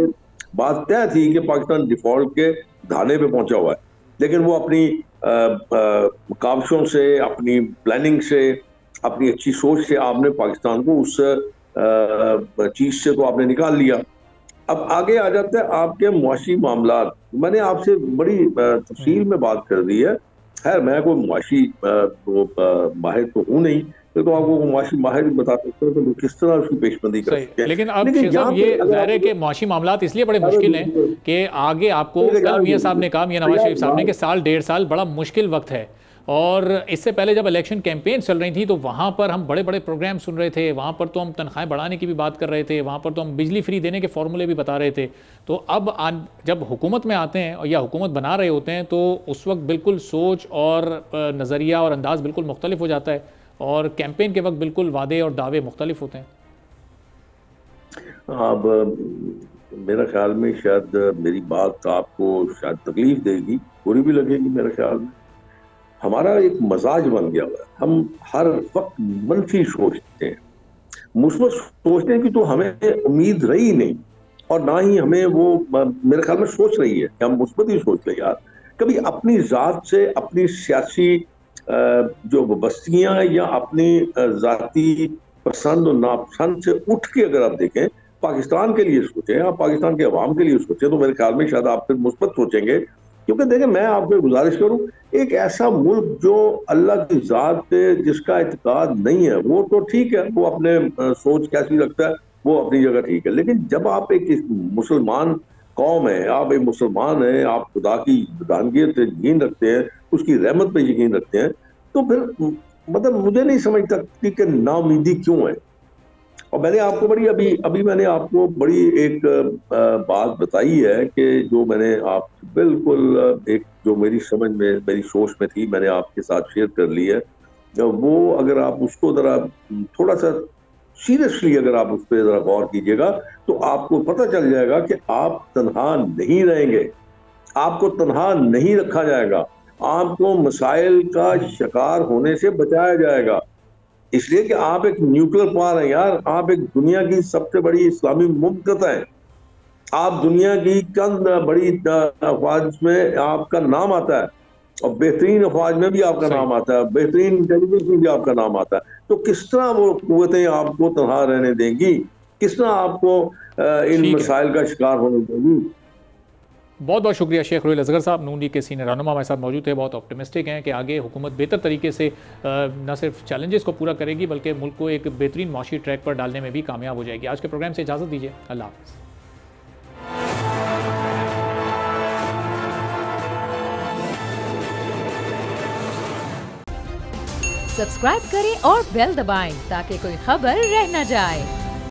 बात तय थी कि पाकिस्तान डिफॉल्ट के धाने पे पहुंचा हुआ है, लेकिन वो अपनी काविशों से, अपनी प्लानिंग से, अपनी अच्छी सोच से आपने पाकिस्तान को उस चीज से तो आपने निकाल लिया। अब आगे आ जाते हैं आपके मुआशी मामला। मैंने आपसे बड़ी तफसील में बात कर दी है, खैर मैं कोई मुआशी माहिर तो हूँ नहीं, तो आपको मुआशी माहिर बता सकते हैं तो किस तरह उसकी पेशबंदी कर सकते हैं। लेकिन अब साहब ये ज़ाहिर है कि मुआशी मामलात इसलिए बड़े मुश्किल हैं कि आगे आपको कल मियां साहब ने कहा, मियां नवाज शरीफ साहब ने, कि साल 1.5 साल बड़ा मुश्किल वक्त है। और इससे पहले जब इलेक्शन कैंपेन चल रही थी तो वहाँ पर हम बड़े बड़े प्रोग्राम सुन रहे थे, वहाँ पर तो हम तनख्वाहें बढ़ाने की भी बात कर रहे थे, वहाँ पर तो हम बिजली फ्री देने के फॉर्मूले भी बता रहे थे। तो अब जब हुकूमत में आते हैं या हुकूमत बना रहे होते हैं तो उस वक्त बिल्कुल सोच और नज़रिया और अंदाज़ बिल्कुल मुख्तलिफ हो जाता है, और कैंपेन के वक्त बिल्कुल वादे और दावे मुख्तलिफ होते हैं। अब मेरा ख्याल में शायद मेरी बात आपको शायद तकलीफ देगी, बुरी भी लगेगी। मेरे ख्याल में हमारा एक मजाज बन गया हुआ है, हम हर वक्त मनफी सोचते हैं, मुस्बत सोचने की तो हमें उम्मीद रही नहीं, और ना ही हमें वो मेरे ख्याल में सोच रही है कि हम मुस्बत ही सोच लें यार। कभी अपनी ज़ात से, अपनी सियासी जो बस्तियां या अपनी ज़ाती पसंद और नापसंद से उठ के अगर आप देखें, पाकिस्तान के लिए सोचें, आप पाकिस्तान के अवाम के लिए सोचें, तो मेरे ख्याल में शायद आप फिर मुस्बत सोचेंगे। क्योंकि देखिए, मैं आपको गुजारिश करूं, एक ऐसा मुल्क जो अल्लाह की ज़ात पे जिसका इत्काद नहीं है, वो तो ठीक है, वो अपने सोच कैसी रखता है वो अपनी जगह ठीक है, लेकिन जब आप एक मुसलमान कौम है, आप एक मुसलमान हैं, आप खुदा की दानगियत पे यकीन रखते हैं, उसकी रहमत पे यकीन रखते हैं, तो फिर मतलब मुझे नहीं समझ सकती कि नाउमीदी क्यों है। और मैंने आपको अभी मैंने आपको बड़ी एक बात बताई है कि जो मैंने आप बिल्कुल एक जो मेरी समझ में, मेरी सोच में थी, मैंने आपके साथ शेयर कर ली है। वो अगर आप उसको ज़रा थोड़ा सा सीरियसली अगर आप उस पर ज़रा गौर कीजिएगा तो आपको पता चल जाएगा कि आप तन्हा नहीं रहेंगे, आपको तन्हा नहीं रखा जाएगा, आपको मसाइल का शिकार होने से बचाया जाएगा। इसलिए कि आप एक न्यूक्लियर पावर हैं यार, आप एक दुनिया की सबसे बड़ी इस्लामी मुमलकत है, आप दुनिया की चंद बड़ी अफवाज में आपका नाम आता है, और बेहतरीन अफवाज में भी आपका नाम आता है, बेहतरीन इंटेलिजेंस में भी आपका नाम आता है। तो किस तरह वो कुव्वतें आपको तनहा रहने देंगी, किस तरह आपको इन मसाइल का शिकार होने देंगी। बहुत बहुत शुक्रिया शेख रुहैल असगर साहब, नून लीग के सीनियर रहनुमा हमारे साथ मौजूद है। बहुत ऑप्टिमिस्टिक हैं कि आगे हुकूमत बेहतर तरीके से न सिर्फ चैलेंजेस को पूरा करेगी बल्कि मुल्क को एक बेहतरीन माशी ट्रैक पर डालने में भी कामयाब हो जाएगी। आज के प्रोग्राम से इजाज़त दीजिए, अल्लाह हाफ़िज़। सब्सक्राइब करें और बेल दबाएं ताकि कोई खबर रह न जाए।